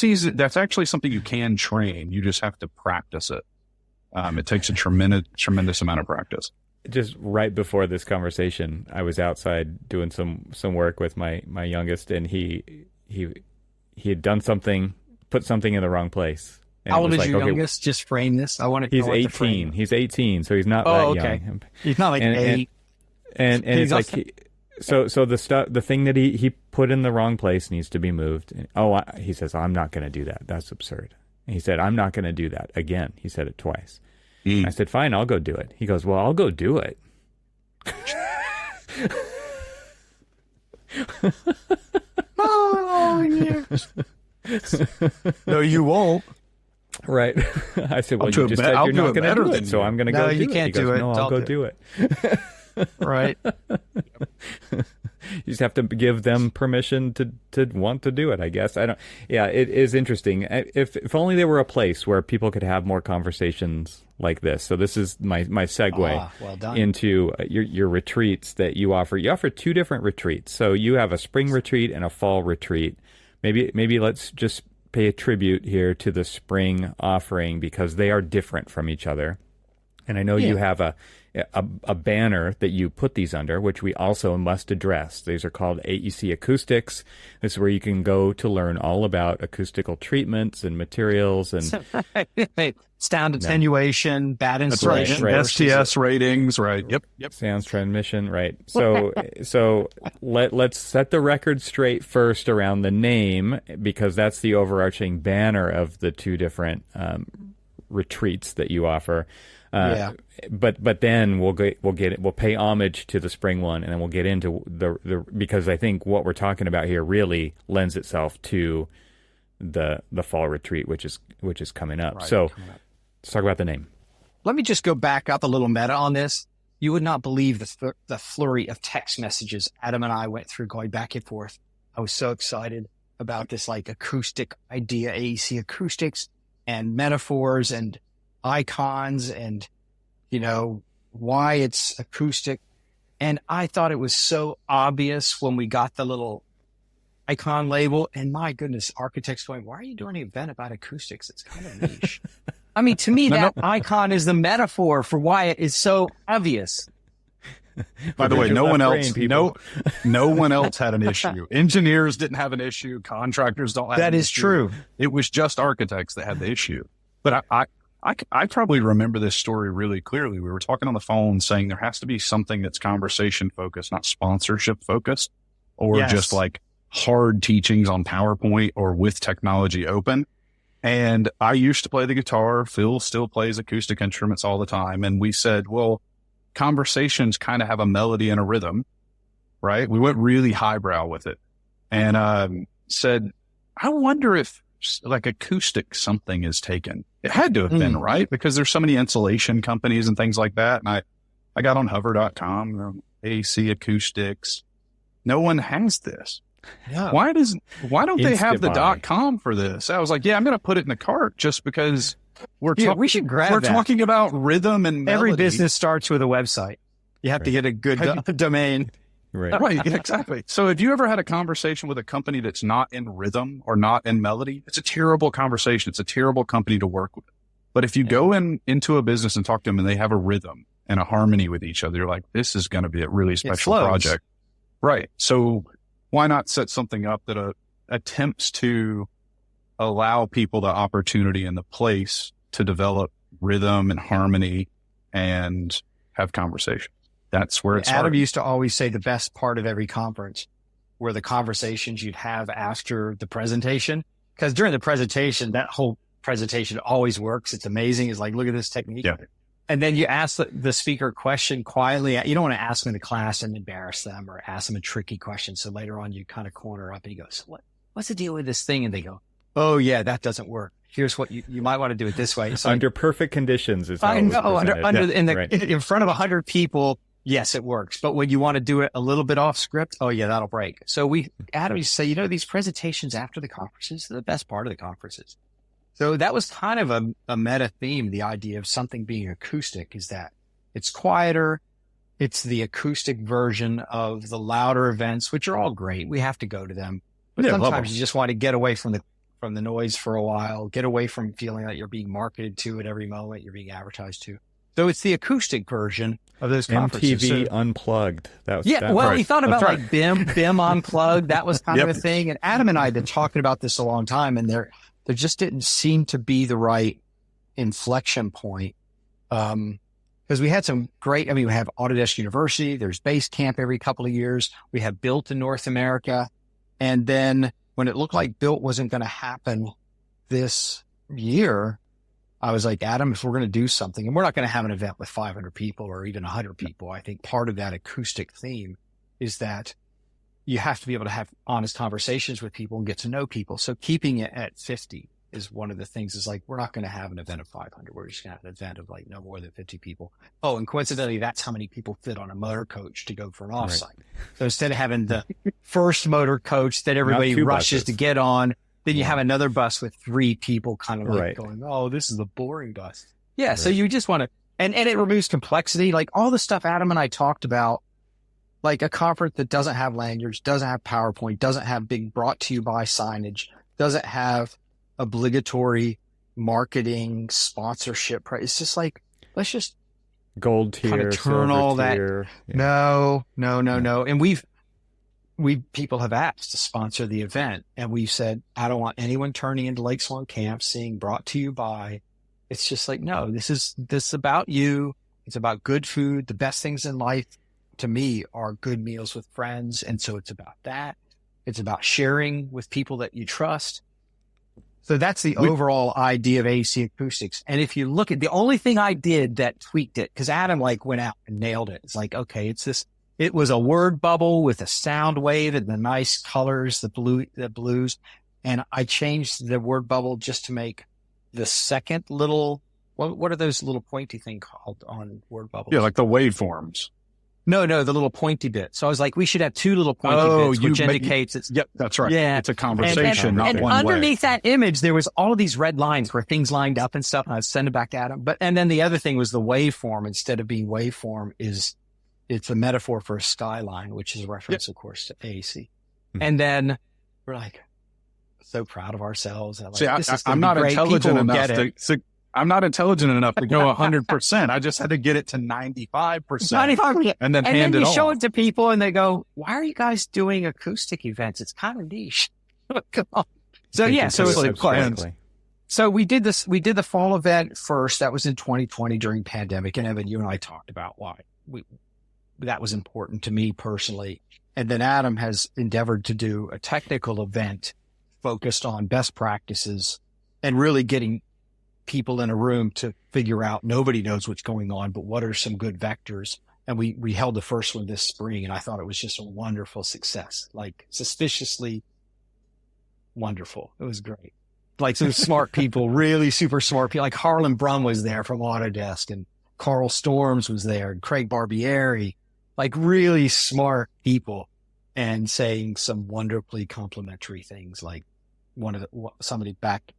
easy. That's actually something you can train. You just have to practice it. It takes a tremendous amount of practice. Just right before this conversation, I was outside doing some work with my youngest, and he had done something, put something in the wrong place. And how old is your youngest? Just frame this. He's 18. He's 18, so he's not that young. He's not like 8. And it's like the thing that he put in the wrong place needs to be moved. He says, I'm not going to do that. That's absurd. And he said, I'm not going to do that again. He said it twice. I said, fine, I'll go do it. He goes, well, I'll go do it. No, you won't. Right. I said, well, you just said you're not going to do it, so I'm going to go do it. No, you can't do it. No, I'll go do it. Right. You just have to give them permission to want to do it, I guess. I don't. Yeah, it is interesting. If only there were a place where people could have more conversations like this. So this is my segue well done. into your retreats that you offer. You offer 2 different retreats. So you have a spring retreat and a fall retreat. Maybe let's just pay a tribute here to the spring offering because they are different from each other. And I know you have a banner that you put these under, which we also must address. These are called AEC Acoustics. This is where you can go to learn all about acoustical treatments and materials and sound attenuation, bad insulation, right. STS ratings, right? Yep. Sounds transmission, right? So let's set the record straight first around the name because that's the overarching banner of the 2 different retreats that you offer. But then we'll pay homage to the spring one, and then we'll get into the because I think what we're talking about here really lends itself to the fall retreat, which is coming up. Right, so let's talk about the name. Let me just go back up a little meta on this. You would not believe the flurry of text messages Adam and I went through going back and forth. I was so excited about this like acoustic idea, AEC Acoustics, and metaphors and icons and, why it's acoustic. And I thought it was so obvious when we got the little icon label. And my goodness, architects going, why are you doing an event about acoustics? It's kind of niche. I mean, to me, that icon is the metaphor for why it is so obvious. By the way, no one else had an issue. Engineers didn't have an issue. Contractors don't have an issue. That is true. It was just architects that had the issue. But I probably remember this story really clearly. We were talking on the phone saying there has to be something that's conversation focused, not sponsorship focused, or just like hard teachings on PowerPoint or with technology open. And I used to play the guitar. Phil still plays acoustic instruments all the time. And we said, well, conversations kind of have a melody and a rhythm, right? We went really highbrow with it and said, I wonder if like acoustic something is taken. It had to have been, right? Because there's so many insulation companies and things like that. And I got on hover.com, AEC Acoustics. No one has this. Yeah. Why don't they have the .com for this? I was like, I'm going to put it in the cart just because we should grab we're that. Talking about rhythm and melody. Every business starts with a website. You have to get a good domain. Right, exactly. So if you ever had a conversation with a company that's not in rhythm or not in melody, it's a terrible conversation. It's a terrible company to work with. But if you go into a business and talk to them and they have a rhythm and a harmony with each other, you're like, this is going to be a really special project. Right. So why not set something up that attempts to allow people the opportunity and the place to develop rhythm and harmony and have conversation? That's where it's Adam used to always say the best part of every conference were the conversations you'd have after the presentation. Because during the presentation, that whole presentation always works. It's amazing. It's like, look at this technique. Yeah. And then you ask the speaker a question quietly. You don't want to ask them in the class and embarrass them or ask them a tricky question. So later on, you kind of corner up and you go, so what's the deal with this thing? And they go, oh yeah, that doesn't work. Here's what you might want to do it this way. So under perfect conditions is how I know in front of 100 people. Yes, it works. But when you want to do it a little bit off script, oh yeah, that'll break. So Adam used to say, these presentations after the conferences are the best part of the conferences. So that was kind of a meta theme. The idea of something being acoustic is that it's quieter. It's the acoustic version of the louder events, which are all great. We have to go to them. But sometimes you just want to get away from the noise for a while, get away from feeling like you're being marketed to at every moment, you're being advertised to. So it's the acoustic version of those conferences. MTV Unplugged. We thought about like BIM Unplugged. That was kind of a thing. And Adam and I had been talking about this a long time, and there just didn't seem to be the right inflection point. Because we had some great, we have Autodesk University, there's Basecamp every couple of years. We have Built in North America. And then when it looked like Built wasn't going to happen this year, I was like, Adam, if we're going to do something, and we're not going to have an event with 500 people or even 100 people, I think part of that acoustic theme is that you have to be able to have honest conversations with people and get to know people. So keeping it at 50 is one of the things is like, we're not going to have an event of 500. We're just going to have an event of like no more than 50 people. Oh, and coincidentally, that's how many people fit on a motor coach to go for an offsite. Right. So instead of having the first motor coach that everybody rushes to get on, then you have another bus with 3 people kind of like going, oh, this is a boring bus. Yeah. Right. So you just want to, and it removes complexity. Like all the stuff Adam and I talked about, like a conference that doesn't have lanyards, doesn't have PowerPoint, doesn't have big brought to you by signage, doesn't have obligatory marketing sponsorship. It's just like, let's just gold tier, kind of turn all that. No. And people have asked to sponsor the event, and we've said, I don't want anyone turning into Lake Swan Camp saying brought to you by. It's just like, no, this is about you. It's about good food. The best things in life to me are good meals with friends. And so it's about that. It's about sharing with people that you trust. So that's the overall idea of AEC Acoustics. And if you look at the only thing I did that tweaked it, because Adam like went out and nailed it. It's like, okay, it was a word bubble with a sound wave and the nice colors, the blues. And I changed the word bubble just to make the second little, what are those little pointy thing called on word bubbles? Yeah, like the waveforms. No, the little pointy bit. So I was like, we should have 2 little pointy bits, which indicates it's... Yep, that's right. Yeah. It's a conversation, not and one underneath that image, there was all of these red lines where things lined up and stuff, and I was sending it back at him. And then the other thing was the waveform. Instead of being waveform, it's a metaphor for a skyline, which is a reference, of course, to AEC. Mm-hmm. And then we're like, so proud of ourselves. And like, see, I'm not intelligent enough to... I'm not intelligent enough to go 100%. I just had to get it to 95%. 95%. And then hand it off. And then you off. show it to people and they go, why are you guys doing acoustic events? It's kind of niche. Come on. So yeah, so it's like plans. So we did the fall event first. That was in 2020 during pandemic. And Evan, you and I talked about why that was important to me personally. And then Adam has endeavored to do a technical event focused on best practices and really getting people in a room to figure out, nobody knows what's going on, but what are some good vectors? And we held the first one this spring, and I thought it was just a wonderful success, like suspiciously wonderful. It was great. Like some smart people, really super smart people. Like Harlan Brum was there from Autodesk, and Carl Storms was there, and Craig Barbieri, like really smart people, and saying some wonderfully complimentary things. Like somebody back,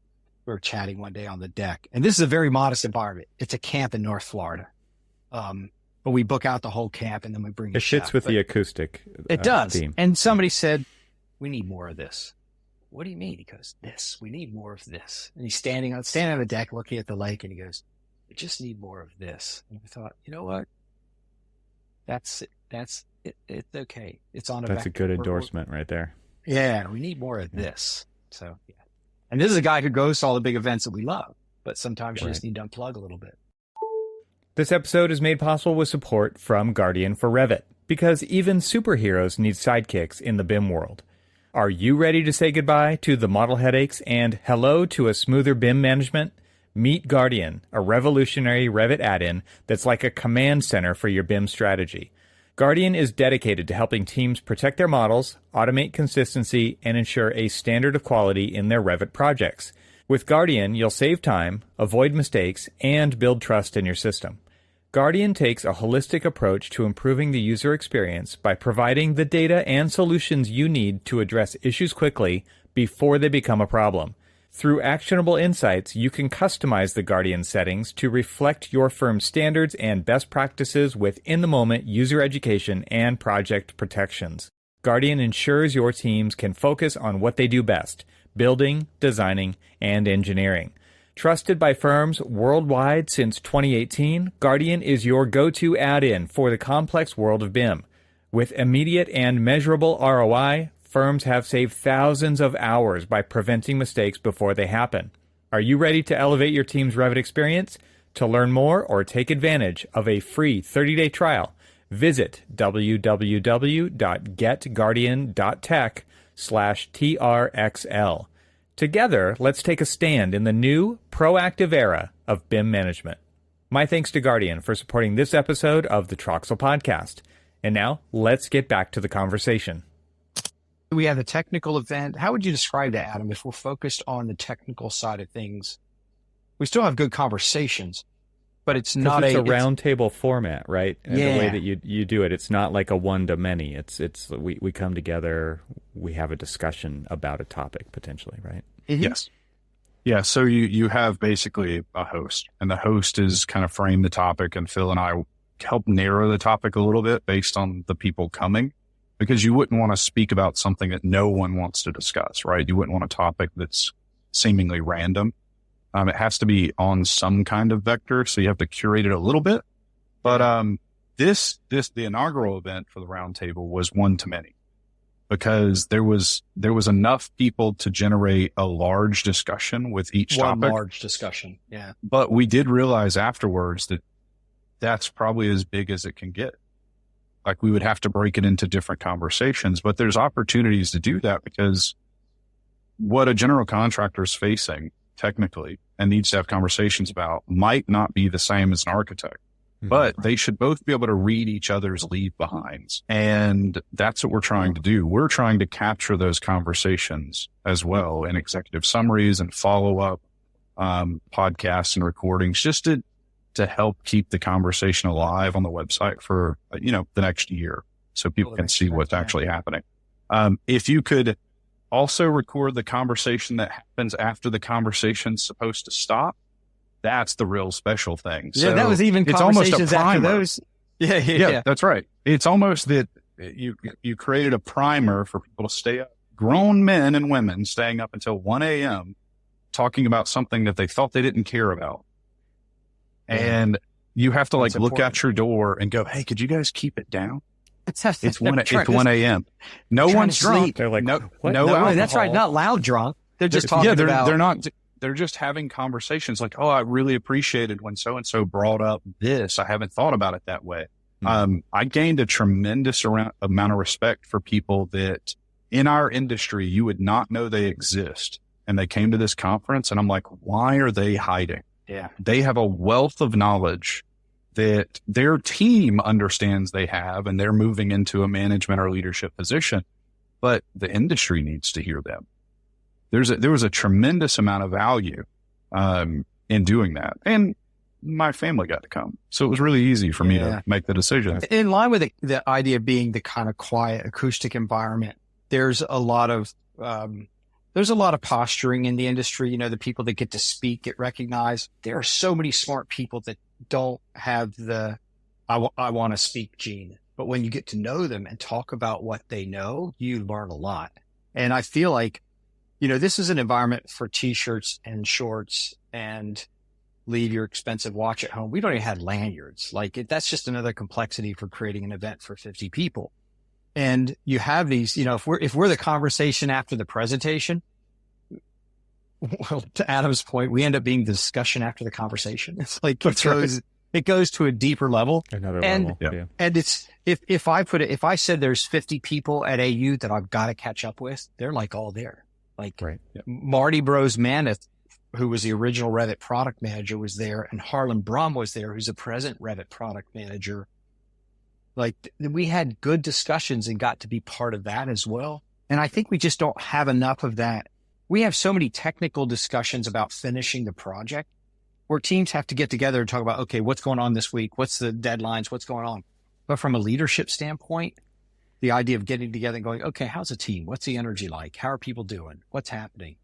we were chatting one day on the deck, and this is a very modest environment. It's a camp in North Florida. But we book out the whole camp and then we bring it fits with the acoustic it does theme. And somebody said, we need more of this. What do you mean? He goes, this, we need more of this. And he's standing on the deck looking at the lake, and he goes, we just need more of this. And I thought, you know what? That's it. It's okay. It's on a That's a good endorsement right there. Yeah. We need more of this. So yeah. And this is a guy who goes to all the big events that we love, but sometimes you just need to unplug a little bit. This episode is made possible with support from Guardian for Revit, because even superheroes need sidekicks in the BIM world. Are you ready to say goodbye to the model headaches and hello to a smoother BIM management? Meet Guardian, a revolutionary Revit add-in that's like a command center for your BIM strategy. Guardian is dedicated to helping teams protect their models, automate consistency, and ensure a standard of quality in their Revit projects. With Guardian, you'll save time, avoid mistakes, and build trust in your system. Guardian takes a holistic approach to improving the user experience by providing the data and solutions you need to address issues quickly before they become a problem. Through actionable insights, you can customize the Guardian settings to reflect your firm's standards and best practices with in-the-moment user education and project protections. Guardian ensures your teams can focus on what they do best: building, designing, and engineering. Trusted by firms worldwide since 2018, Guardian is your go-to add-in for the complex world of BIM. With immediate and measurable ROI, firms have saved thousands of hours by preventing mistakes before they happen. Are you ready to elevate your team's Revit experience? To learn more or take advantage of a free 30-day trial, visit www.getguardian.tech/TRXL. Together, let's take a stand in the new, proactive era of BIM management. My thanks to Guardian for supporting this episode of the Troxel Podcast. And now, let's get back to the conversation. We have the technical event. How would you describe that, Adam? If we're focused on the technical side of things, we still have good conversations, but it's not a round table format, right? And yeah. The way that you do it, it's not like a one to many. It's we come together, we have a discussion about a topic potentially, right? Mm-hmm. Yes. Yeah. So you have basically a host, and the host is kind of frame the topic, and Phil and I help narrow the topic a little bit based on the people coming, because you wouldn't want to speak about something that no one wants to discuss, right? You wouldn't want a topic that's seemingly random. It has to be on some kind of vector, so you have to curate it a little bit. But the inaugural event for the roundtable was one to many, because there was enough people to generate a large discussion with each topic. One large discussion, yeah. But we did realize afterwards that that's probably as big as it can get. Like, we would have to break it into different conversations, but there's opportunities to do that, because what a general contractor is facing technically and needs to have conversations about might not be the same as an architect, but they should both be able to read each other's leave behinds. And that's what we're trying to do. We're trying to capture those conversations as well in executive summaries and follow-up podcasts and recordings, just to help keep the conversation alive on the website for, the next year, so people can see what's actually happening. If you could also record the conversation that happens after the conversation's supposed to stop, that's the real special thing. Yeah, so that was even conversations after those. Yeah, that's right. It's almost that you created a primer for people to stay up, grown men and women staying up until 1 a.m. talking about something that they thought they didn't care about. And you have to look out your door and go, hey, could you guys keep it down? It's 1 a.m. No one's drunk. They're like, no alcohol. That's right. Not loud drunk. They're just talking about. They're not. They're just having conversations like, oh, I really appreciated when so-and-so brought up this. I haven't thought about it that way. I gained a tremendous amount of respect for people that in our industry, you would not know they exist. And they came to this conference, and I'm like, why are they hiding? Yeah. They have a wealth of knowledge that their team understands they have, and they're moving into a management or leadership position, but the industry needs to hear them. There was a tremendous amount of value in doing that. And my family got to come. So it was really easy for me to make the decision. In line with the idea of being the kind of quiet acoustic environment, there's a lot of posturing in the industry. The people that get to speak get recognized. There are so many smart people that don't have the I want to speak gene. But when you get to know them and talk about what they know, you learn a lot. And I feel like, this is an environment for t-shirts and shorts and leave your expensive watch at home. We don't even have lanyards. That's just another complexity for creating an event for 50 people. And you have these, if we're the conversation after the presentation, well, to Adam's point, we end up being the discussion after the conversation. It's like it goes to a deeper level. Another level. Yeah. And it's if I said there's 50 people at AU that I've got to catch up with, they're all there. Right. Marty Bros Maneth, who was the original Revit product manager, was there, and Harlan Brum was there, who's the present Revit product manager. We had good discussions and got to be part of that as well. And I think we just don't have enough of that. We have so many technical discussions about finishing the project where teams have to get together and talk about, okay, what's going on this week? What's the deadlines? What's going on? But from a leadership standpoint, the idea of getting together and going, okay, how's the team? What's the energy like? How are people doing? What's happening?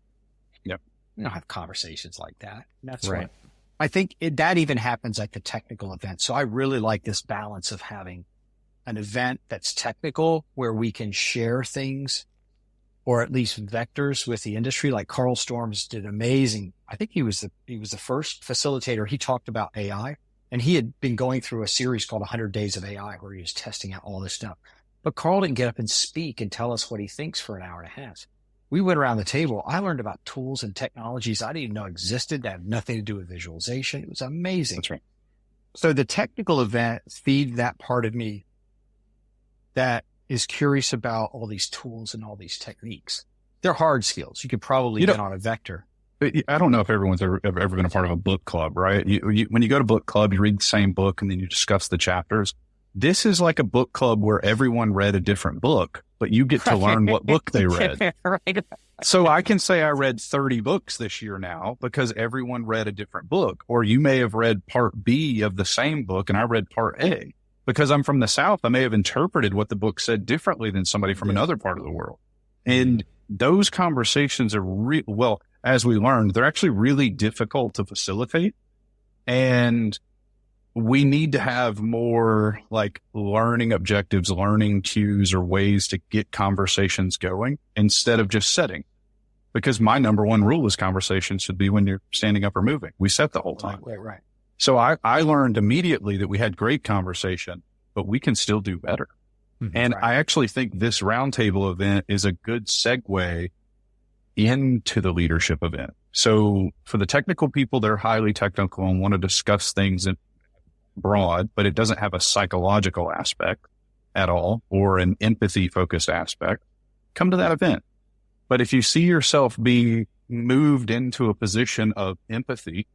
Yep. We don't have conversations like that. That's right. I think that even happens at the technical event. So I really like this balance of having an event that's technical where we can share things, or at least vectors with the industry. Like Carl Storms did amazing. I think he was the first facilitator. He talked about AI, and he had been going through a series called 100 Days of AI where he was testing out all this stuff. But Carl didn't get up and speak and tell us what he thinks for an hour and a half. We went around the table. I learned about tools and technologies I didn't even know existed that have nothing to do with visualization. It was amazing. That's right. So the technical event feed that part of me that is curious about all these tools and all these techniques. They're hard skills. You could probably get on a vector. I don't know if everyone's ever been a part of a book club, right? When you go to book club, you read the same book and then you discuss the chapters. This is like a book club where everyone read a different book, but you get to learn what book they read. Right. So I can say I read 30 books this year now because everyone read a different book. Or you may have read part B of the same book and I read part A. Because I'm from the South, I may have interpreted what the book said differently than somebody from another part of the world. And those conversations are well, as we learned, they're actually really difficult to facilitate. And we need to have more like learning objectives, learning cues, or ways to get conversations going instead of just setting. Because my number one rule is conversation should be when you're standing up or moving. We set the whole time. Right. So I learned immediately that we had great conversation, but we can still do better. Mm-hmm. And I actually think this roundtable event is a good segue into the leadership event. So for the technical people, they're highly technical and want to discuss things in broad, but it doesn't have a psychological aspect at all or an empathy focused aspect. Come to that event. But if you see yourself being moved into a position of empathy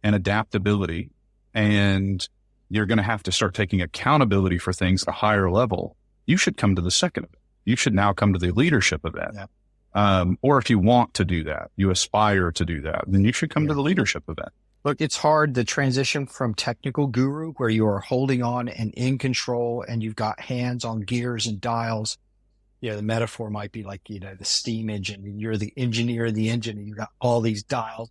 and adaptability, and you're going to have to start taking accountability for things at a higher level, you should come to the second event. You should now come to the leadership event. Yeah. Or if you want to do that, you aspire to do that, then you should come to the leadership event. Look, it's hard, the transition from technical guru, where you are holding on and in control and you've got hands on gears and dials. You know, the metaphor might be like, you know, the steam engine, and you're the engineer of the engine and you've got all these dials.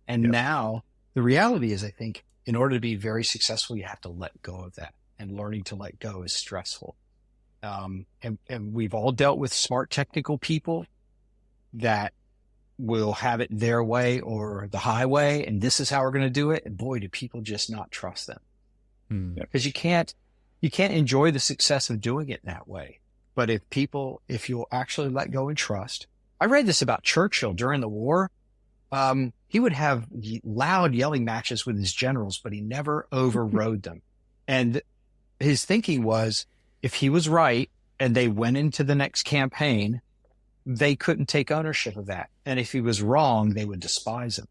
And now the reality is, I think, in order to be very successful, you have to let go of that. And learning to let go is stressful. And we've all dealt with smart technical people that will have it their way or the highway, and this is how we're going to do it. And boy, do people just not trust them. Because you can't enjoy the success of doing it that way. But if you'll actually let go and trust. I read this about Churchill during the war. He would have loud yelling matches with his generals, but he never overrode them. And his thinking was, if he was right and they went into the next campaign, they couldn't take ownership of that. And if he was wrong, they would despise him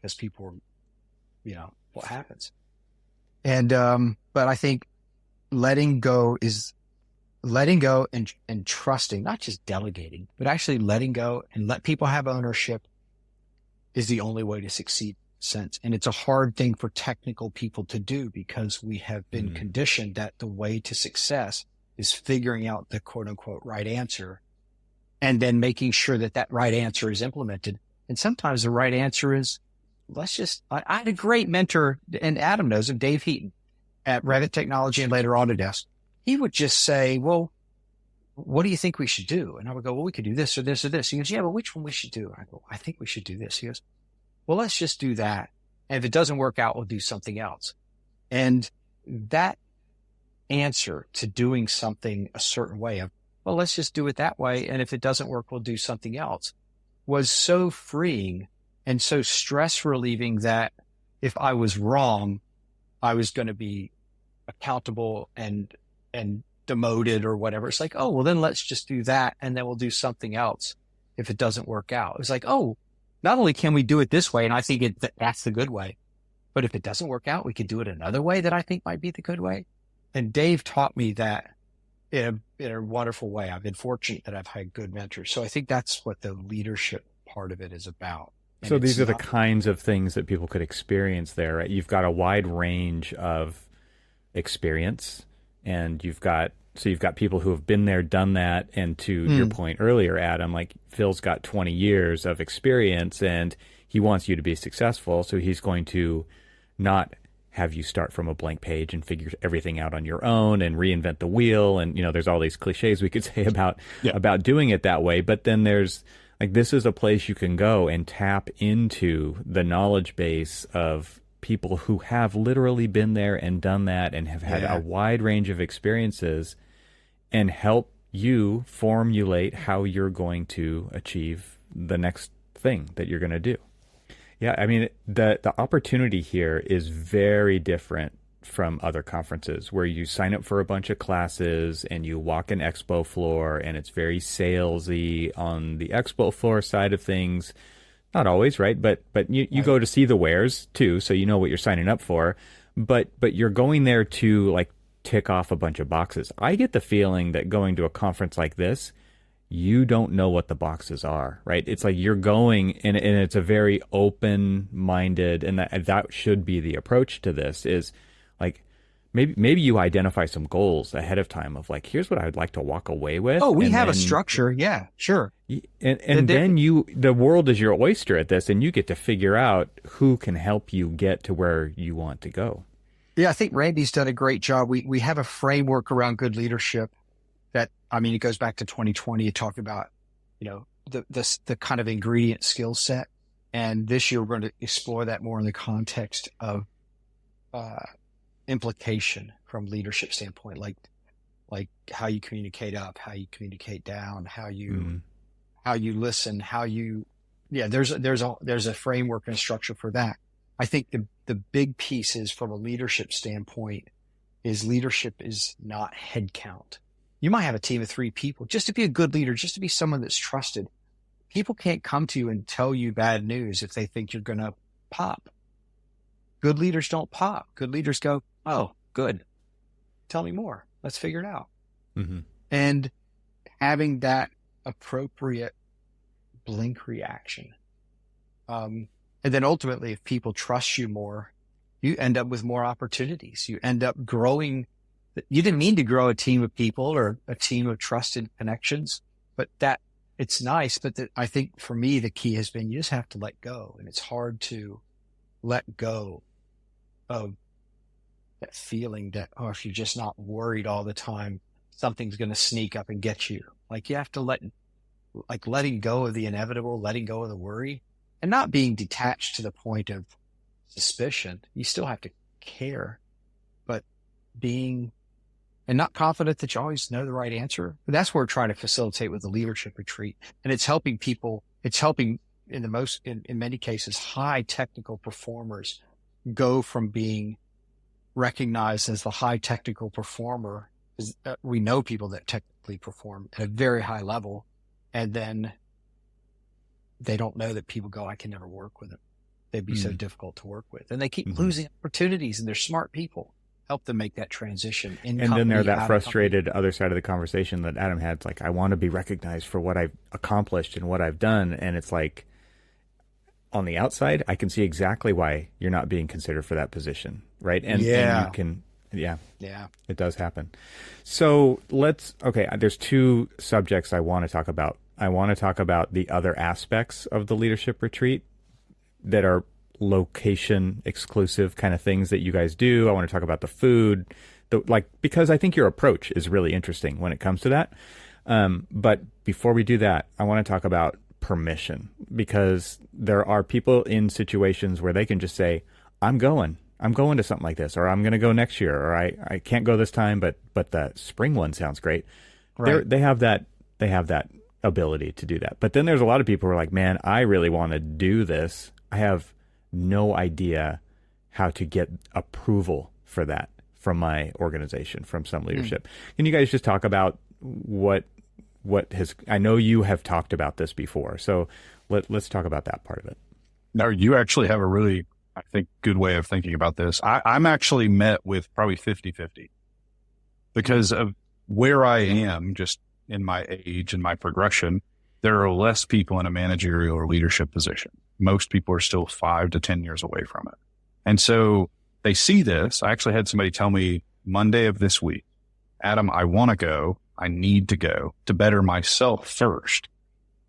because people were, you know, what happens. And, but I think letting go and trusting, not just delegating, but actually letting go and let people have ownership is the only way to succeed. And it's a hard thing for technical people to do because we have been conditioned that the way to success is figuring out the quote unquote right answer and then making sure that that right answer is implemented. And sometimes the right answer is, I had a great mentor, and Adam knows him, Dave Heaton at Revit Technology and later Autodesk. He would just say, well, what do you think we should do? And I would go, well, we could do this or this or this. He goes, yeah, but which one we should do? I go, I think we should do this. He goes, well, let's just do that. And if it doesn't work out, we'll do something else. And that answer to doing something a certain way of, well, let's just do it that way. And if it doesn't work, we'll do something else, was so freeing and so stress relieving that if I was wrong, I was going to be accountable and demoted or whatever. It's like, oh, well, then let's just do that. And then we'll do something else if it doesn't work out. It's like, oh, not only can we do it this way, and I think that's the good way, but if it doesn't work out, we could do it another way that I think might be the good way. And Dave taught me that in a wonderful way. I've been fortunate that I've had good mentors. So I think that's what the leadership part of it is about. And so these are the kinds of things that people could experience there, right? You've got a wide range of experience, and you've got people who have been there, done that. And to your point earlier, Adam, like Phil's got 20 years of experience and he wants you to be successful. So he's going to not have you start from a blank page and figure everything out on your own and reinvent the wheel. And, you know, there's all these cliches we could say about doing it that way. But then there's like, this is a place you can go and tap into the knowledge base of people who have literally been there and done that and have had a wide range of experiences and help you formulate how you're going to achieve the next thing that you're going to do. Yeah, I mean, the opportunity here is very different from other conferences where you sign up for a bunch of classes and you walk an expo floor and it's very salesy on the expo floor side of things. Not always, right? But you go to see the wares too, so you know what you're signing up for. But you're going there to like tick off a bunch of boxes. I get the feeling that going to a conference like this, you don't know what the boxes are, right? It's like you're going, and it's a very open-minded, and that should be the approach to this, is like, maybe you identify some goals ahead of time of like, here's what I'd like to walk away with. Oh, we have a structure. Yeah, sure. And then the world is your oyster at this, and you get to figure out who can help you get to where you want to go. Yeah, I think Randy's done a great job. We have a framework around good leadership that, I mean, it goes back to 2020. It talked about, the kind of ingredient skill set. And this year we're going to explore that more in the context of implication from leadership standpoint, like how you communicate up, how you communicate down, how you listen, there's a framework and structure for that. I think the big piece is, from a leadership standpoint, is leadership is not head count. You might have a team of 3 people. Just to be a good leader, just to be someone that's trusted, people can't come to you and tell you bad news if they think you're going to pop. Good leaders don't pop. Good leaders go, oh, good. Tell me more. Let's figure it out. Mm-hmm. And having that appropriate blink reaction. And then ultimately, if people trust you more, you end up with more opportunities. You end up growing. You didn't mean to grow a team of people or a team of trusted connections, but that it's nice. But I think for me, the key has been you just have to let go. And it's hard to let go of that feeling that, oh, if you're just not worried all the time, something's going to sneak up and get you. Like, you have to letting go of the inevitable, letting go of the worry, and not being detached to the point of suspicion. You still have to care, but and not confident that you always know the right answer. But that's what we're trying to facilitate with the leadership retreat. And it's helping people, in many cases, high technical performers go from being recognized as the high technical performer. We know people that technically perform at a very high level, and then they don't know that people go, I can never work with them. They'd be so difficult to work with. And they keep losing opportunities, and they're smart people. Help them make that transition. And then they're that frustrated other side of the conversation that Adam had. It's like, I want to be recognized for what I've accomplished and what I've done. And it's like, on the outside, I can see exactly why you're not being considered for that position. Right. And you can, it does happen. So there's 2 subjects I want to talk about. I want to talk about the other aspects of the leadership retreat that are location exclusive kind of things that you guys do. I want to talk about the food, because I think your approach is really interesting when it comes to that. But before we do that, I want to talk about permission, because there are people in situations where they can just say, I'm going to something like this, or I'm going to go next year, or I can't go this time, but the spring one sounds great. Right. They have that ability to do that. But then there's a lot of people who are like, man, I really want to do this. I have no idea how to get approval for that from my organization, from some leadership. Can you guys just talk about I know you have talked about this before, so let's talk about that part of it. No, you actually have a really, I think, good way of thinking about this. I'm actually met with probably 50-50 because of where I am, just in my age and my progression. There are less people in a managerial or leadership position. Most people are still 5 to 10 years away from it. And so they see this. I actually had somebody tell me Monday of this week, Adam, I want to go. I need to go to better myself first,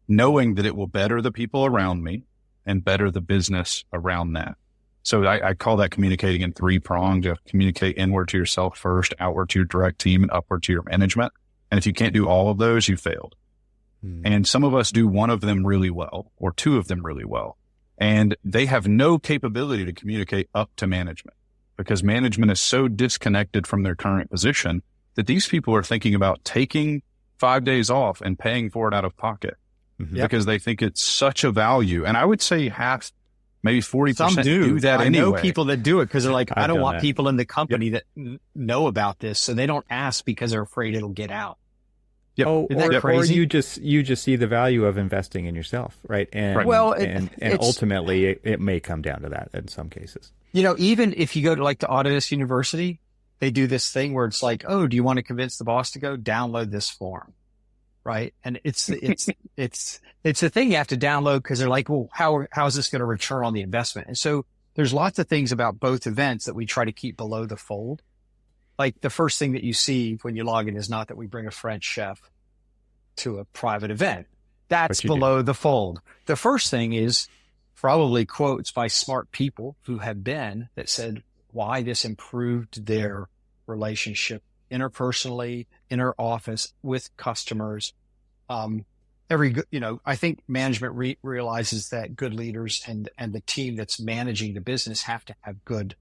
knowing that it will better the people around me and better the business around that. So I call that communicating in 3 prongs. You have to communicate inward to yourself first, outward to your direct team, and upward to your management. And if you can't do all of those, you failed. And some of us do one of them really well, or 2 of them really well. And they have no capability to communicate up to management, because management is so disconnected from their current position that these people are thinking about taking 5 days off and paying for it out of pocket because they think it's such a value. And I would say half, maybe 40% do that anyway. I know people that do it because they're like, I don't want people in the company that know about this. So they don't ask because they're afraid it'll get out. Yep. Oh, or you just see the value of investing in yourself, right? And and ultimately, it may come down to that in some cases. Even if you go to like the Autodesk University, they do this thing where it's like, oh, do you want to convince the boss to go? Download this form. right? And it's a thing you have to download because they're like, well, how is this going to return on the investment? And so there's lots of things about both events that we try to keep below the fold. Like the first thing that you see when you log in is not that we bring a French chef to a private event. That's below the fold. The first thing is probably quotes by smart people who have been that said why this improved their relationship interpersonally, inner office with customers. I think management realizes that good leaders and the team that's managing the business have to have good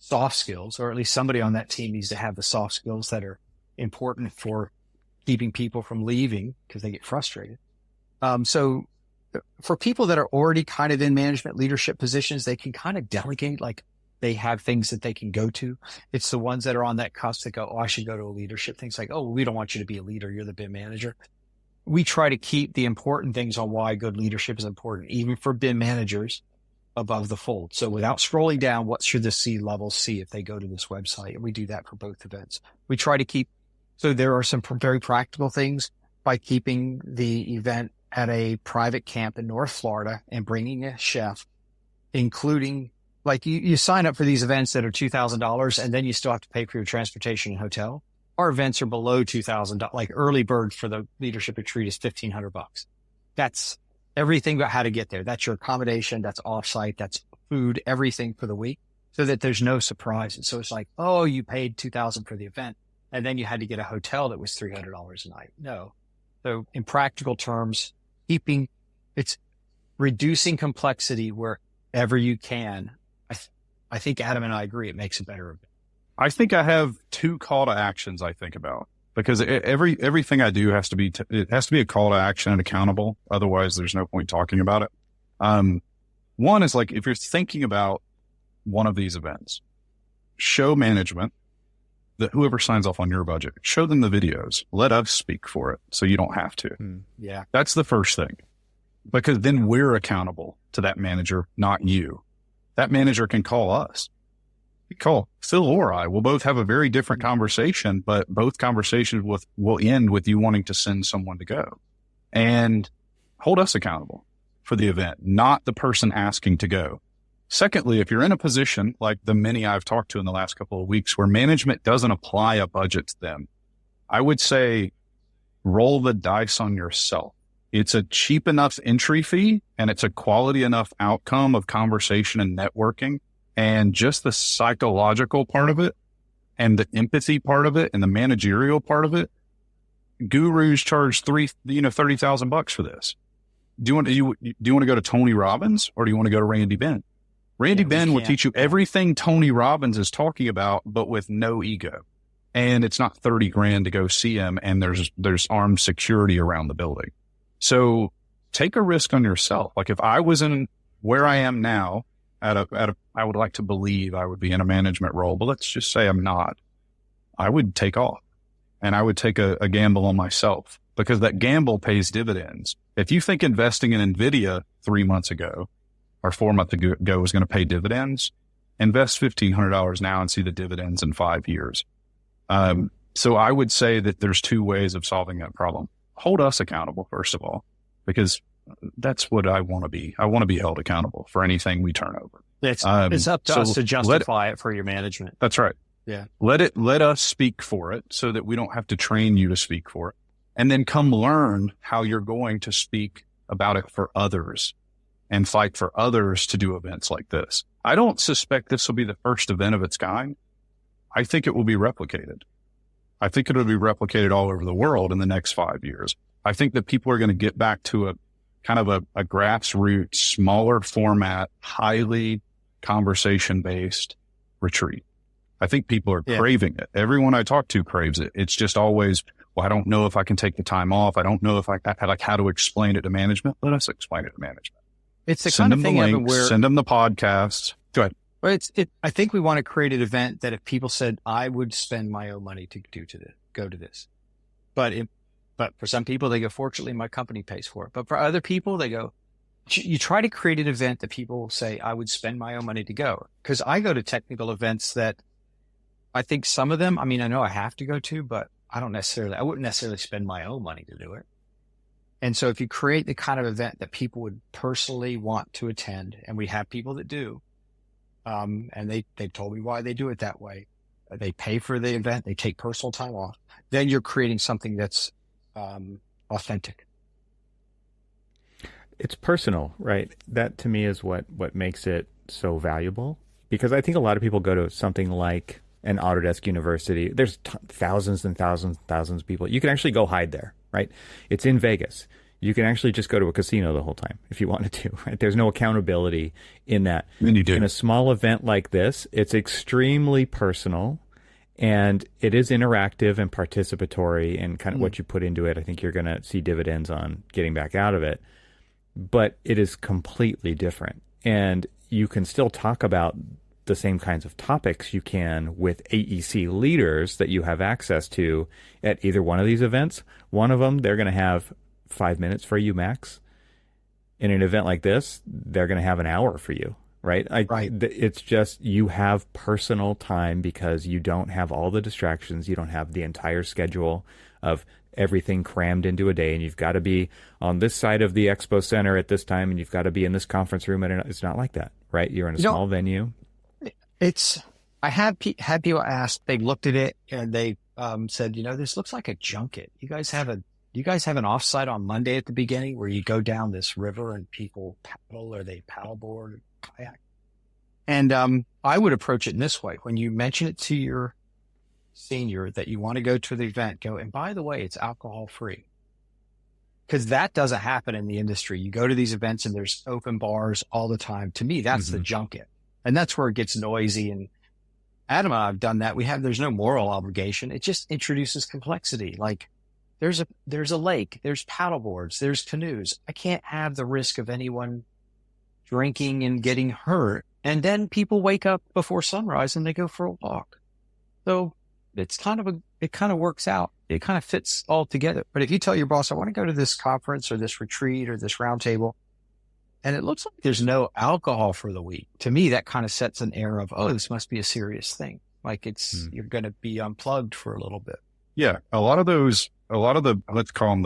soft skills, or at least somebody on that team needs to have the soft skills that are important for keeping people from leaving because they get frustrated. So for people that are already kind of in management leadership positions, they can kind of delegate, like they have things that they can go to. It's the ones that are on that cusp that go, oh, I should go to a leadership. Things like, oh, we don't want you to be a leader. You're the BIM manager. We try to keep the important things on why good leadership is important, even for BIM managers, above the fold. So without scrolling down, what should the C level see if they go to this website? And we do that for both events. We try to keep, so there are some very practical things by keeping the event at a private camp in North Florida and bringing a chef, including, like you sign up for these events that are $2,000 and then you still have to pay for your transportation and hotel. Our events are below $2,000. Like early bird for the leadership retreat is $1,500. That's everything about how to get there. That's your accommodation. That's offsite. That's food, everything for the week, so that there's no surprises. So it's like, oh, you paid $2,000 for the event, and then you had to get a hotel that was $300 a night. No. So in practical terms, it's reducing complexity wherever you can. I think Adam and I agree. It makes it better. I think I have two call to actions I think about, because everything I do has to be, it has to be a call to action and accountable. Otherwise there's no point talking about it. One is like, if you're thinking about one of these events, show management that whoever signs off on your budget, show them the videos, let us speak for it. So you don't have to. Yeah. That's the first thing, because then we're accountable to that manager, not you. That manager can call us. You call Phil or I. We'll both have a very different conversation, but both conversations will end with you wanting to send someone to go, and hold us accountable for the event, not the person asking to go. Secondly, if you're in a position like the many I've talked to in the last couple of weeks where management doesn't apply a budget to them, I would say roll the dice on yourself. It's a cheap enough entry fee and it's a quality enough outcome of conversation and networking, and just the psychological part of it and the empathy part of it and the managerial part of it. Gurus charge $30,000 for this. Do you want to go to Tony Robbins, or do you want to go to Randy Ben? Randy Ben will teach you everything Tony Robbins is talking about, but with no ego. And it's not $30,000 to go see him, and there's armed security around the building. So take a risk on yourself. Like if I was in where I am now I would like to believe I would be in a management role, but let's just say I'm not. I would take off, and I would take a gamble on myself, because that gamble pays dividends. If you think investing in NVIDIA 3 months ago or 4 months ago was going to pay dividends, invest $1,500 now and see the dividends in 5 years. So I would say that there's two ways of solving that problem. Hold us accountable, first of all, because that's what I want to be. I want to be held accountable for anything we turn over. It's up to us to justify it for your management. That's right. Yeah. Let us speak for it so that we don't have to train you to speak for it. And then come learn how you're going to speak about it for others and fight for others to do events like this. I don't suspect this will be the first event of its kind. I think it will be replicated. I think it will be replicated all over the world in the next 5 years. I think that people are going to get back to a kind of a grassroots, smaller format, highly conversation-based retreat. I think people are craving it. Everyone I talk to craves it. It's just always, well, I don't know if I can take the time off. I don't know if how to explain it to management. Let us explain it to management. It's the kind of thing where send them the podcast. Go ahead. Well, I think we want to create an event that if people said, I would spend my own money to go to this, but for some people, they go, fortunately, my company pays for it. But for other people, they go, you try to create an event that people say, I would spend my own money to go. Because I go to technical events that I think some of them, I mean, I know I have to go to, but I wouldn't necessarily spend my own money to do it. And so if you create the kind of event that people would personally want to attend, and we have people that do, and they've told me why they do it that way. They pay for the event, they take personal time off. Then you're creating something that's authentic. It's personal, right? That to me is what makes it so valuable, because I think a lot of people go to something like an Autodesk University. There's thousands and thousands and thousands of people. You can actually go hide there, right? It's in Vegas. You can actually just go to a casino the whole time if you wanted to, right? There's no accountability in that. And you do. In a small event like this, it's extremely personal, and it is interactive and participatory, and kind of what you put into it, I think you're going to see dividends on getting back out of it. But it is completely different. And you can still talk about the same kinds of topics you can with AEC leaders that you have access to at either one of these events. One of them, they're going to have 5 minutes for you max. In an event like this, they're going to have an hour for you, right? Right. It's just, you have personal time because you don't have all the distractions. You don't have the entire schedule of everything crammed into a day, and you've got to be on this side of the expo center at this time, and you've got to be in this conference room. And it's not like that, right? You're in a small venue. I had people ask, they looked at it and they said, this looks like a junket. You guys have an offsite on Monday at the beginning where you go down this river and people paddle, or they paddleboard, kayak. And I would approach it in this way. When you mention it to your senior that you want to go to the event, go, and by the way, it's alcohol free. Because that doesn't happen in the industry. You go to these events and there's open bars all the time. To me, that's the junket. And that's where it gets noisy. And Adam and I have done that. There's no moral obligation. It just introduces complexity. Like there's a lake, there's paddleboards, there's canoes. I can't have the risk of anyone drinking and getting hurt. And then people wake up before sunrise and they go for a walk. So it kind of works out. It kind of fits all together. But if you tell your boss, I want to go to this conference or this retreat or this roundtable, and it looks like there's no alcohol for the week, to me, that kind of sets an air of, oh, this must be a serious thing. Like you're going to be unplugged for a little bit. Yeah. A lot of the, let's call them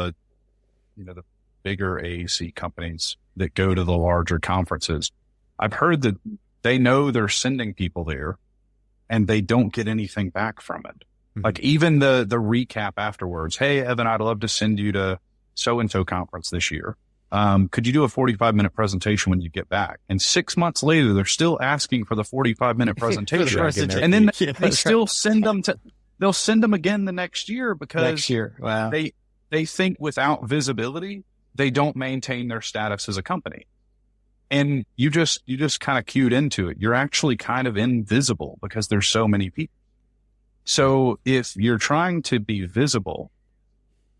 the bigger AEC companies that go to the larger conferences. I've heard that they know they're sending people there and they don't get anything back from it. Like even the recap afterwards. Hey, Evan, I'd love to send you to so-and-so conference this year. Could you do a 45-minute presentation when you get back? And 6 months later, they're still asking for the 45-minute presentation. And then they still send them they'll send them again the next year because Wow. they think without visibility, they don't maintain their status as a company. And you just kind of cued into it. You're actually kind of invisible because there's so many people. So if you're trying to be visible,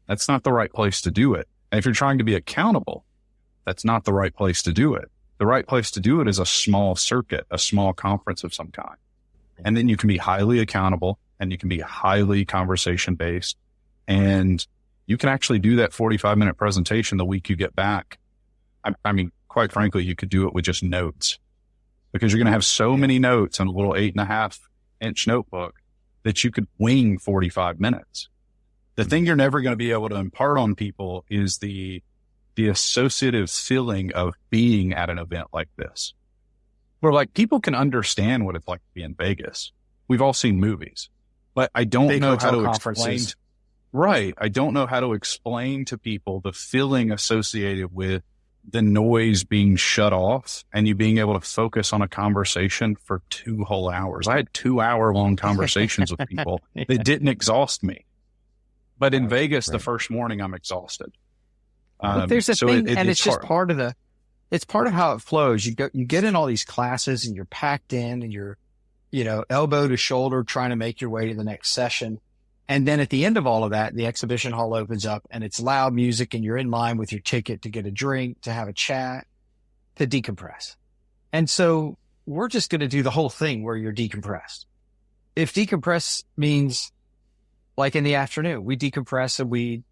that's not the right place to do it. And if you're trying to be accountable, that's not the right place to do it. The right place to do it is a small circuit, a small conference of some kind. And then you can be highly accountable and you can be highly conversation based. And you can actually do that 45-minute presentation the week you get back. I mean, quite frankly, you could do it with just notes because you're going to have so many notes on a little 8.5-inch notebook that you could wing 45 minutes. The thing you're never going to be able to impart on people is the associative feeling of being at an event like this. Where like people can understand what it's like to be in Vegas. We've all seen movies, but I don't know how to explain. Right. I don't know how to explain to people the feeling associated with the noise being shut off and you being able to focus on a conversation for 2 whole hours. I had 2-hour-long conversations with people that didn't exhaust me. But in Vegas, the first morning, I'm exhausted. But there's a thing, and it's just part of how it flows. You get in all these classes and you're packed in and you're, elbow to shoulder trying to make your way to the next session. And then at the end of all of that, the exhibition hall opens up and it's loud music and you're in line with your ticket to get a drink, to have a chat, to decompress. And so we're just going to do the whole thing where you're decompressed. If decompress means like in the afternoon, we decompress and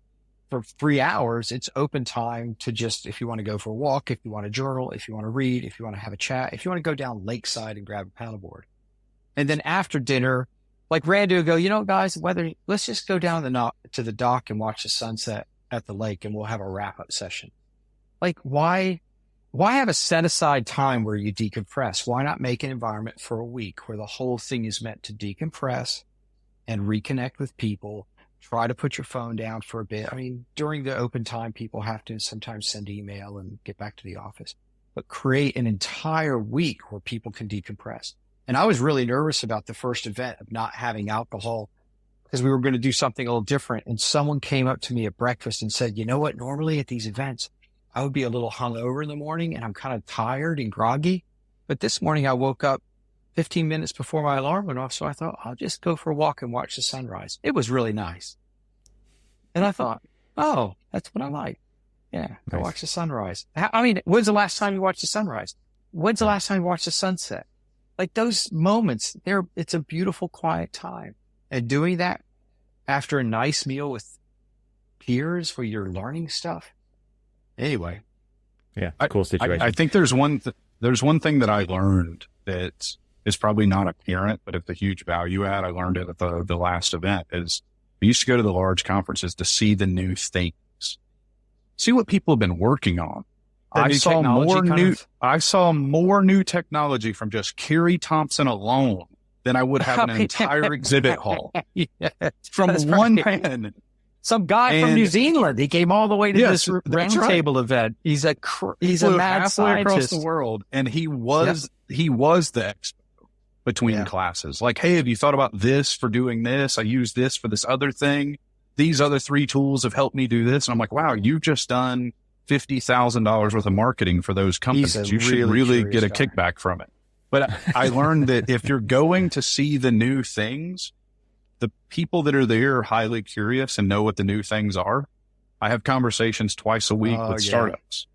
for 3 hours, it's open time to just, if you want to go for a walk, if you want to journal, if you want to read, if you want to have a chat, if you want to go down lakeside and grab a paddleboard. And then after dinner, like Randy will go, guys, let's just go down to the dock and watch the sunset. at the lake and we'll have a wrap-up session. Like, why have a set aside time where you decompress? Why not make an environment for a week where the whole thing is meant to decompress and reconnect with people? Try to put your phone down for a bit. I mean, during the open time, people have to sometimes send email and get back to the office, but create an entire week where people can decompress. And I was really nervous about the first event of not having alcohol because we were going to do something a little different. And someone came up to me at breakfast and said, you know what, normally at these events, I would be a little hungover in the morning and I'm kind of tired and groggy. But this morning I woke up 15 minutes before my alarm went off. So I thought, I'll just go for a walk and watch the sunrise. It was really nice. And I thought, oh, that's what I like. Yeah, go Nice. watch the sunrise. I mean, when's the last time you watched the sunrise? When's the last time you watched the sunset? Like those moments, it's a beautiful, quiet time. And doing that after a nice meal with peers where you're learning stuff. Anyway. Yeah, cool situation. I think there's one thing that I learned that is probably not apparent, but it's a huge value add. I learned it at the last event is I used to go to the large conferences to see the new things, see what people have been working on. I saw more new technology from just Kerry Thompson alone than I would have in an entire exhibit hall from one man. Some guy from New Zealand. He came all the way to this roundtable event. He's a mad halfway across scientist. the world, and he was the expert between classes. Like, hey, have you thought about this for doing this? I use this for this other thing. These other 3 tools have helped me do this. And I'm like, wow, you've just done $50,000 worth of marketing for those companies. You should really get a kickback from it. But I learned that if you're going to see the new things, the people that are there are highly curious and know what the new things are. I have conversations twice a week with startups.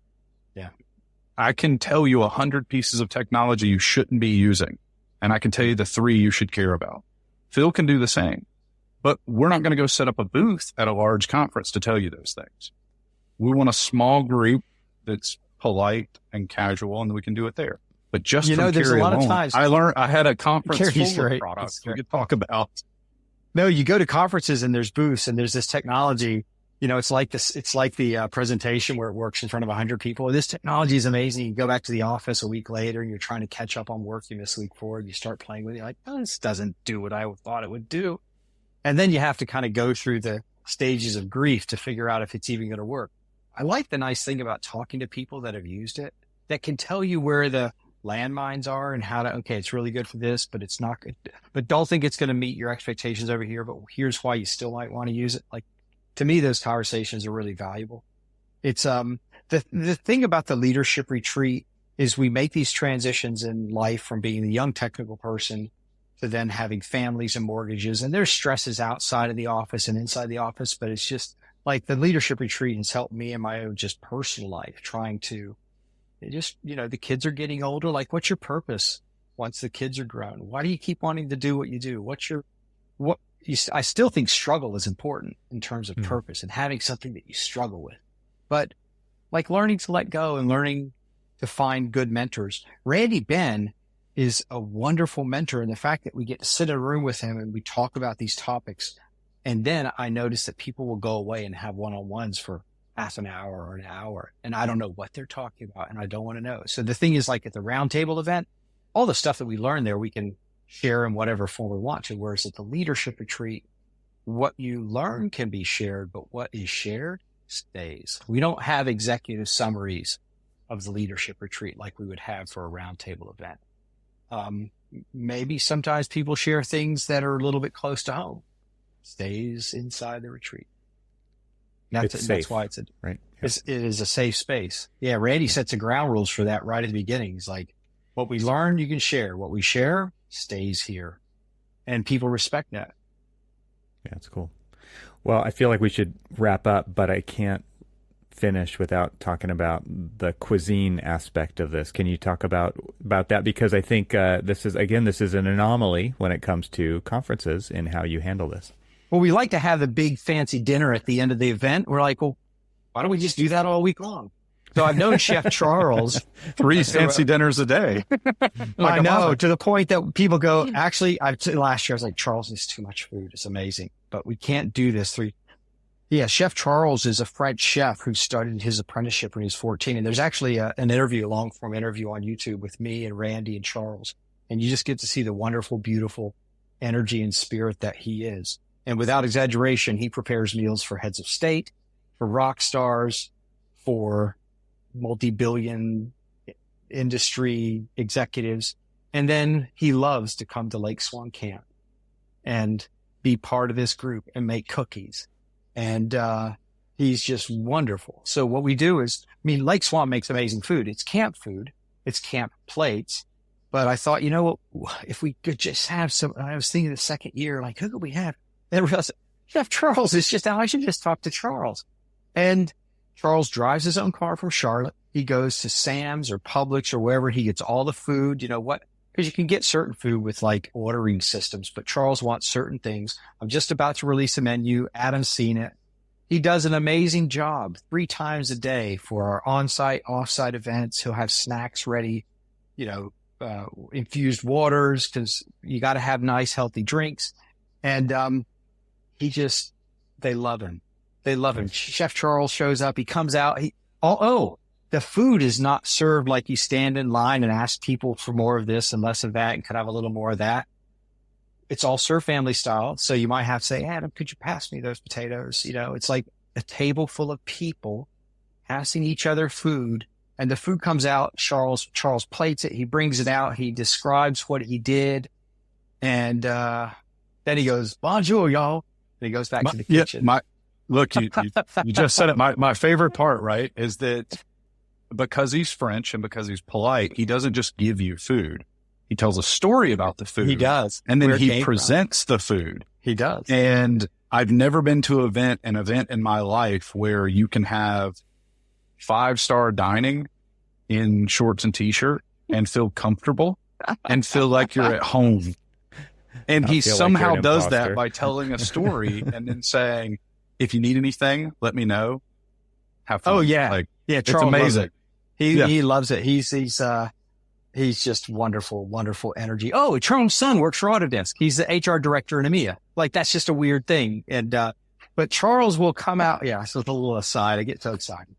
Yeah. I can tell you 100 pieces of technology you shouldn't be using. And I can tell you the 3 you should care about. Phil can do the same, but we're not going to go set up a booth at a large conference to tell you those things. We want a small group that's polite and casual, and we can do it there. But just from there's Kerry a lot alone, of times I had a conference Kerry's full of great. products we could talk about. No, you go to conferences and there's booths and there's this technology. It's like the presentation where it works in front of 100 people. This technology is amazing. You go back to the office a week later and you're trying to catch up on work you missed a week forward. You start playing with it. You're like, oh, this doesn't do what I thought it would do. And then you have to kind of go through the stages of grief to figure out if it's even going to work. I like the nice thing about talking to people that have used it that can tell you where the landmines are and how to, okay, it's really good for this, but it's not good. But don't think it's going to meet your expectations over here, but here's why you still might want to use it. Like, to me, those conversations are really valuable. It's, the thing about the leadership retreat is we make these transitions in life from being a young technical person to then having families and mortgages, and there's stresses outside of the office and inside the office, but it's just like the leadership retreat has helped me in my own just personal life, trying to just, the kids are getting older. Like, what's your purpose once the kids are grown? Why do you keep wanting to do what you do? I still think struggle is important in terms of purpose and having something that you struggle with, but like learning to let go and learning to find good mentors. Randy Ben is a wonderful mentor. And the fact that we get to sit in a room with him and we talk about these topics. And then I notice that people will go away and have one-on-ones for half an hour or an hour. And I don't know what they're talking about and I don't want to know. So the thing is, like at the roundtable event, all the stuff that we learn there, we can share in whatever form we want to. Whereas at the leadership retreat, what you learn can be shared, but what is shared stays. We don't have executive summaries of the leadership retreat like we would have for a roundtable event. Maybe sometimes people share things that are a little bit close to home. Stays inside the retreat. That's why it's right. It is a safe space. Yeah. Randy sets the ground rules for that right at the beginning. He's like, what we learn, you can share. What we share stays here. And people respect that. Yeah, that's cool. Well, I feel like we should wrap up, but I can't finish without talking about the cuisine aspect of this. Can you talk about that? Because I think this is an anomaly when it comes to conferences and how you handle this. Well, we like to have the big fancy dinner at the end of the event. We're like, well, why don't we just do that all week long? So I've known Chef Charles. 3 fancy dinners a day. I know, to the point that people go, actually, last year I was like, Charles, it's too much food. It's amazing, but we can't do this 3. Yeah, Chef Charles is a French chef who started his apprenticeship when he was 14. And there's actually an interview, a long form interview on YouTube with me and Randy and Charles. And you just get to see the wonderful, beautiful energy and spirit that he is. And without exaggeration, he prepares meals for heads of state, for rock stars, for multi-billion industry executives. And then he loves to come to Lake Swan Camp and be part of this group and make cookies. And he's just wonderful. So what we do is, Lake Swan makes amazing food. It's camp food. It's camp plates. But I thought, if we could just have some, I was thinking the second year, like, who could we have? And I realized Chef Charles is just, I should just talk to Charles. And Charles drives his own car from Charlotte. He goes to Sam's or Publix or wherever he gets all the food, because you can get certain food with like ordering systems, but Charles wants certain things. I'm just about to release a menu. Adam's seen it. He does an amazing job 3 times a day for our on-site, off-site events. He'll have snacks ready, infused waters, because you got to have nice, healthy drinks. And they love him. They love him. Chef Charles shows up. He comes out. The food is not served like you stand in line and ask people for more of this and less of that and could have a little more of that. It's all served family style. So you might have to say, Adam, could you pass me those potatoes? It's like a table full of people passing each other food, and the food comes out. Charles plates it. He brings it out. He describes what he did. And, then he goes, bonjour, y'all. And he goes back to the kitchen. Look, you just said it. My favorite part, right, is that because he's French and because he's polite, he doesn't just give you food. He tells a story about the food. He does. And then he presents the food. He does. And I've never been to an event in my life where you can have 5-star dining in shorts and t-shirt and feel comfortable and feel like you're at home. And he somehow does that by telling a story and then saying, if you need anything, let me know. Have fun. Oh, yeah. Charles, it's amazing. He loves it. He's just wonderful, wonderful energy. Oh, Charles' son works for Autodesk. He's the HR director in EMEA. Like, that's just a weird thing. And, but Charles will come out. Yeah. So it's a little aside. I get so excited.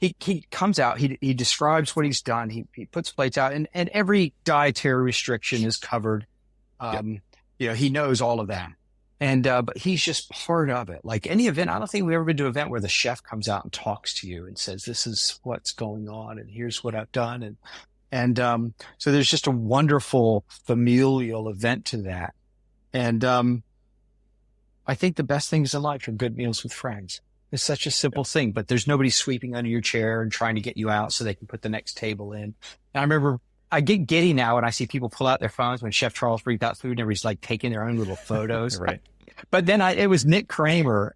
He comes out, he describes what he's done. He puts plates out, and every dietary restriction is covered. He knows all of that. And, but he's just part of it. Like any event, I don't think we've ever been to an event where the chef comes out and talks to you and says, this is what's going on and here's what I've done. And so there's just a wonderful familial event to that. And, I think the best things in life are good meals with friends. It's such a simple thing, but there's nobody sweeping under your chair and trying to get you out so they can put the next table in. And I remember I get giddy now when I see people pull out their phones when Chef Charles brings out food and everybody's like taking their own little photos. Right. But then it was Nick Kramer.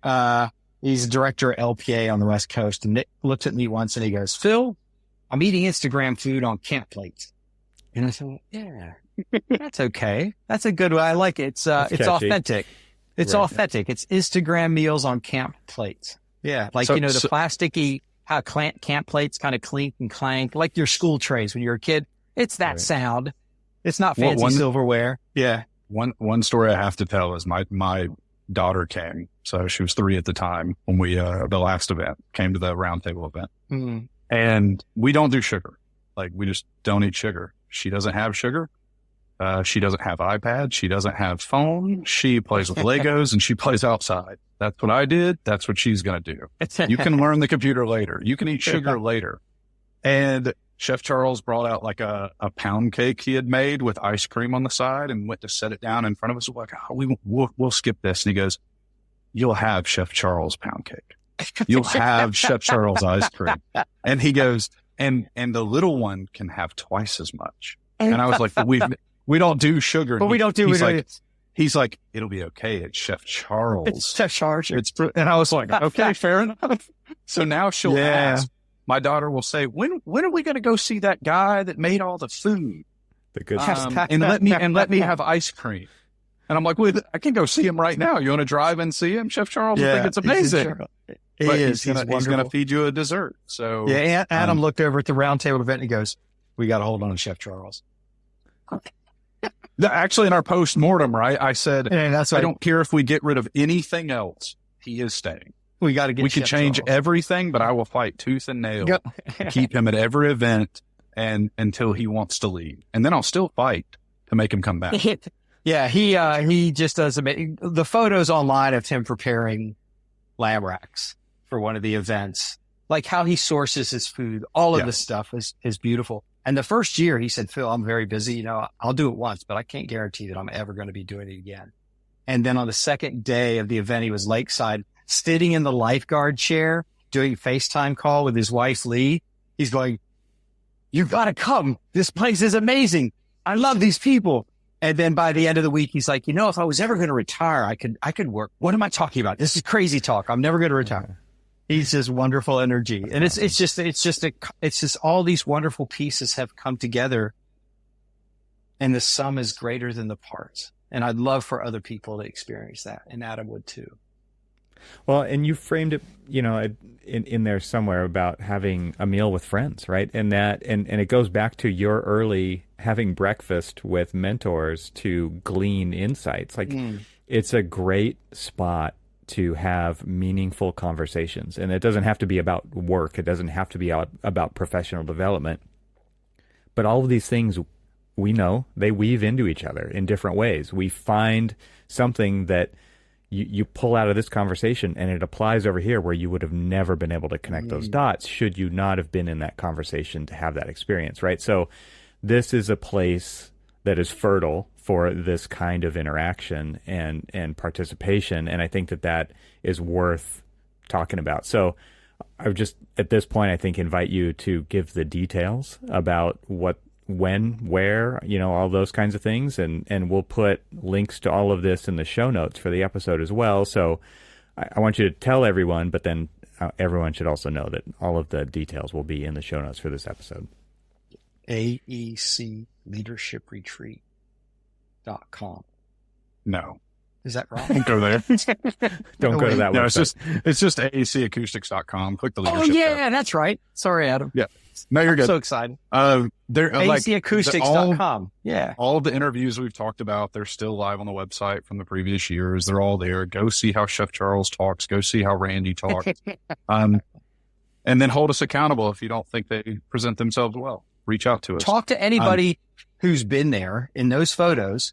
He's the director at LPA on the West Coast. And Nick looked at me once and he goes, Phil, I'm eating Instagram food on camp plates. And I said, yeah, that's okay. That's a good one. I like it. It's authentic. It's authentic. It's Instagram meals on camp plates. Yeah. Like, the plasticky, how camp plates kind of clink and clank, like your school trays when you're a kid. It's that sound. It's not fancy silverware. Yeah. One story I have to tell is my daughter came. So she was 3 at the time when we, the last event came to the roundtable event. Mm. And we don't do sugar. Like, we just don't eat sugar. She doesn't have sugar. She doesn't have iPad. She doesn't have phone. She plays with Legos and she plays outside. That's what I did. That's what she's going to do. You can learn the computer later. You can eat sugar later. And Chef Charles brought out like a pound cake he had made with ice cream on the side and went to set it down in front of us. We're like, we'll skip this. And he goes, you'll have Chef Charles pound cake. You'll have Chef Charles ice cream. And he goes, and the little one can have twice as much. And I was like, we don't do sugar. But we don't do it. He's like, it'll be okay. It's Chef Charles. It's Chef Charles. And I was like, okay, fair enough. So now she'll ask. My daughter will say, when are we going to go see that guy that made all the food? The good and let me have ice cream. And I'm like, well, I can go see him right now. You want to drive and see him? Chef Charles will think it's amazing. He's going to feed you a dessert. So yeah, Adam looked over at the roundtable event and he goes, we got to hold on to Chef Charles. Actually, in our post-mortem, right, I said, I don't care if we get rid of anything else. He is staying. We got to get. We can change everything, but I will fight tooth and nail to keep him at every event and until he wants to leave, and then I'll still fight to make him come back. Yeah, he just does amazing. The photos online of him preparing lamb racks for one of the events, like how he sources his food, all of this stuff is beautiful. And the first year he said, Phil, I'm very busy. You know, I'll do it once, but I can't guarantee that I'm ever going to be doing it again. And then on the second day of the event, he was lakeside, sitting in the lifeguard chair, doing a FaceTime call with his wife, Lee. He's going, you got to come. This place is amazing. I love these people. And then by the end of the week, he's like, you know, if I was ever going to retire, I could work. What am I talking about? This is crazy talk. I'm never going to retire. He's just wonderful energy. And it's just all these wonderful pieces have come together, and the sum is greater than the parts. And I'd love for other people to experience that. And Adam would too. Well, and you framed it, you know, in there somewhere about having a meal with friends, right? And it goes back to your early having breakfast with mentors to glean insights. Like it's a great spot to have meaningful conversations. And it doesn't have to be about work. It doesn't have to be about professional development. But all of these things, we know they weave into each other in different ways. We find something that you pull out of this conversation and it applies over here where you would have never been able to connect those dots should you not have been in that conversation to have that experience, right? So this is a place that is fertile for this kind of interaction and participation. And I think that is worth talking about. So I would just, at this point, I think invite you to give the details about what, when, where, you know, all those kinds of things. And we'll put links to all of this in the show notes for the episode as well. So I want you to tell everyone, but then everyone should also know that all of the details will be in the show notes for this episode. AEC Leadership Retreat.com. No. Is that wrong? Don't go there. Don't go to that website. It's just AECacoustics.com. Click the leadership tab. That's right. Sorry, Adam. Yeah. No, you're good. So excited. AECacoustics.com. Yeah. All of the interviews we've talked about, they're still live on the website from the previous years. They're all there. Go see how Chef Charles talks. Go see how Randy talks. And then hold us accountable if you don't think they present themselves well. Reach out to us. Talk to anybody who's been there in those photos.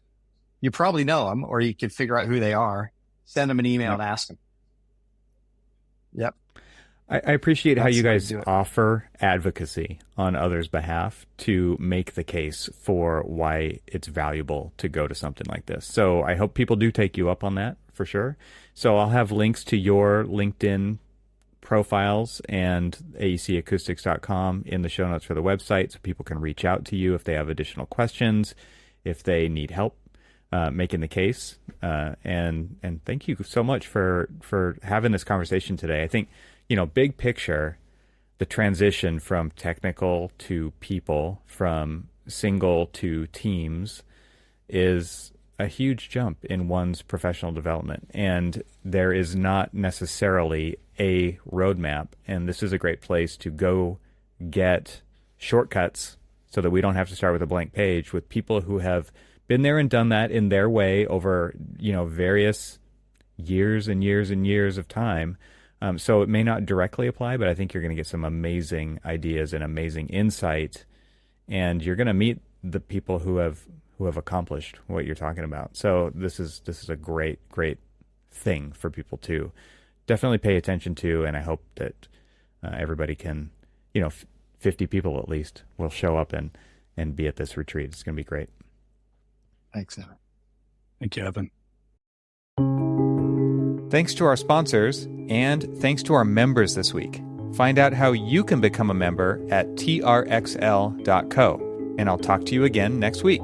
You probably know them, or you can figure out who they are. Send them an email and ask them. Yep. I appreciate how you guys offer advocacy on others' behalf to make the case for why it's valuable to go to something like this. So I hope people do take you up on that for sure. So I'll have links to your LinkedIn profiles and AECacoustics.com in the show notes for the website so people can reach out to you if they have additional questions, if they need help making the case. And thank you so much for having this conversation today. I think, you know, big picture, the transition from technical to people, from single to teams is a huge jump in one's professional development. And there is not necessarily a roadmap. And this is a great place to go get shortcuts so that we don't have to start with a blank page with people who have been there and done that in their way over, you know, various years and years and years of time. So it may not directly apply, but I think you're going to get some amazing ideas and amazing insight, and you're going to meet the people who have accomplished what you're talking about. So this is a great thing for people to definitely pay attention to, and I hope that everybody can, you know, 50 people at least will show up and be at this retreat. It's going to be great. Thanks, Evan. Thank you, Evan. Thanks to our sponsors, and thanks to our members this week. Find out how you can become a member at trxl.co, and I'll talk to you again next week.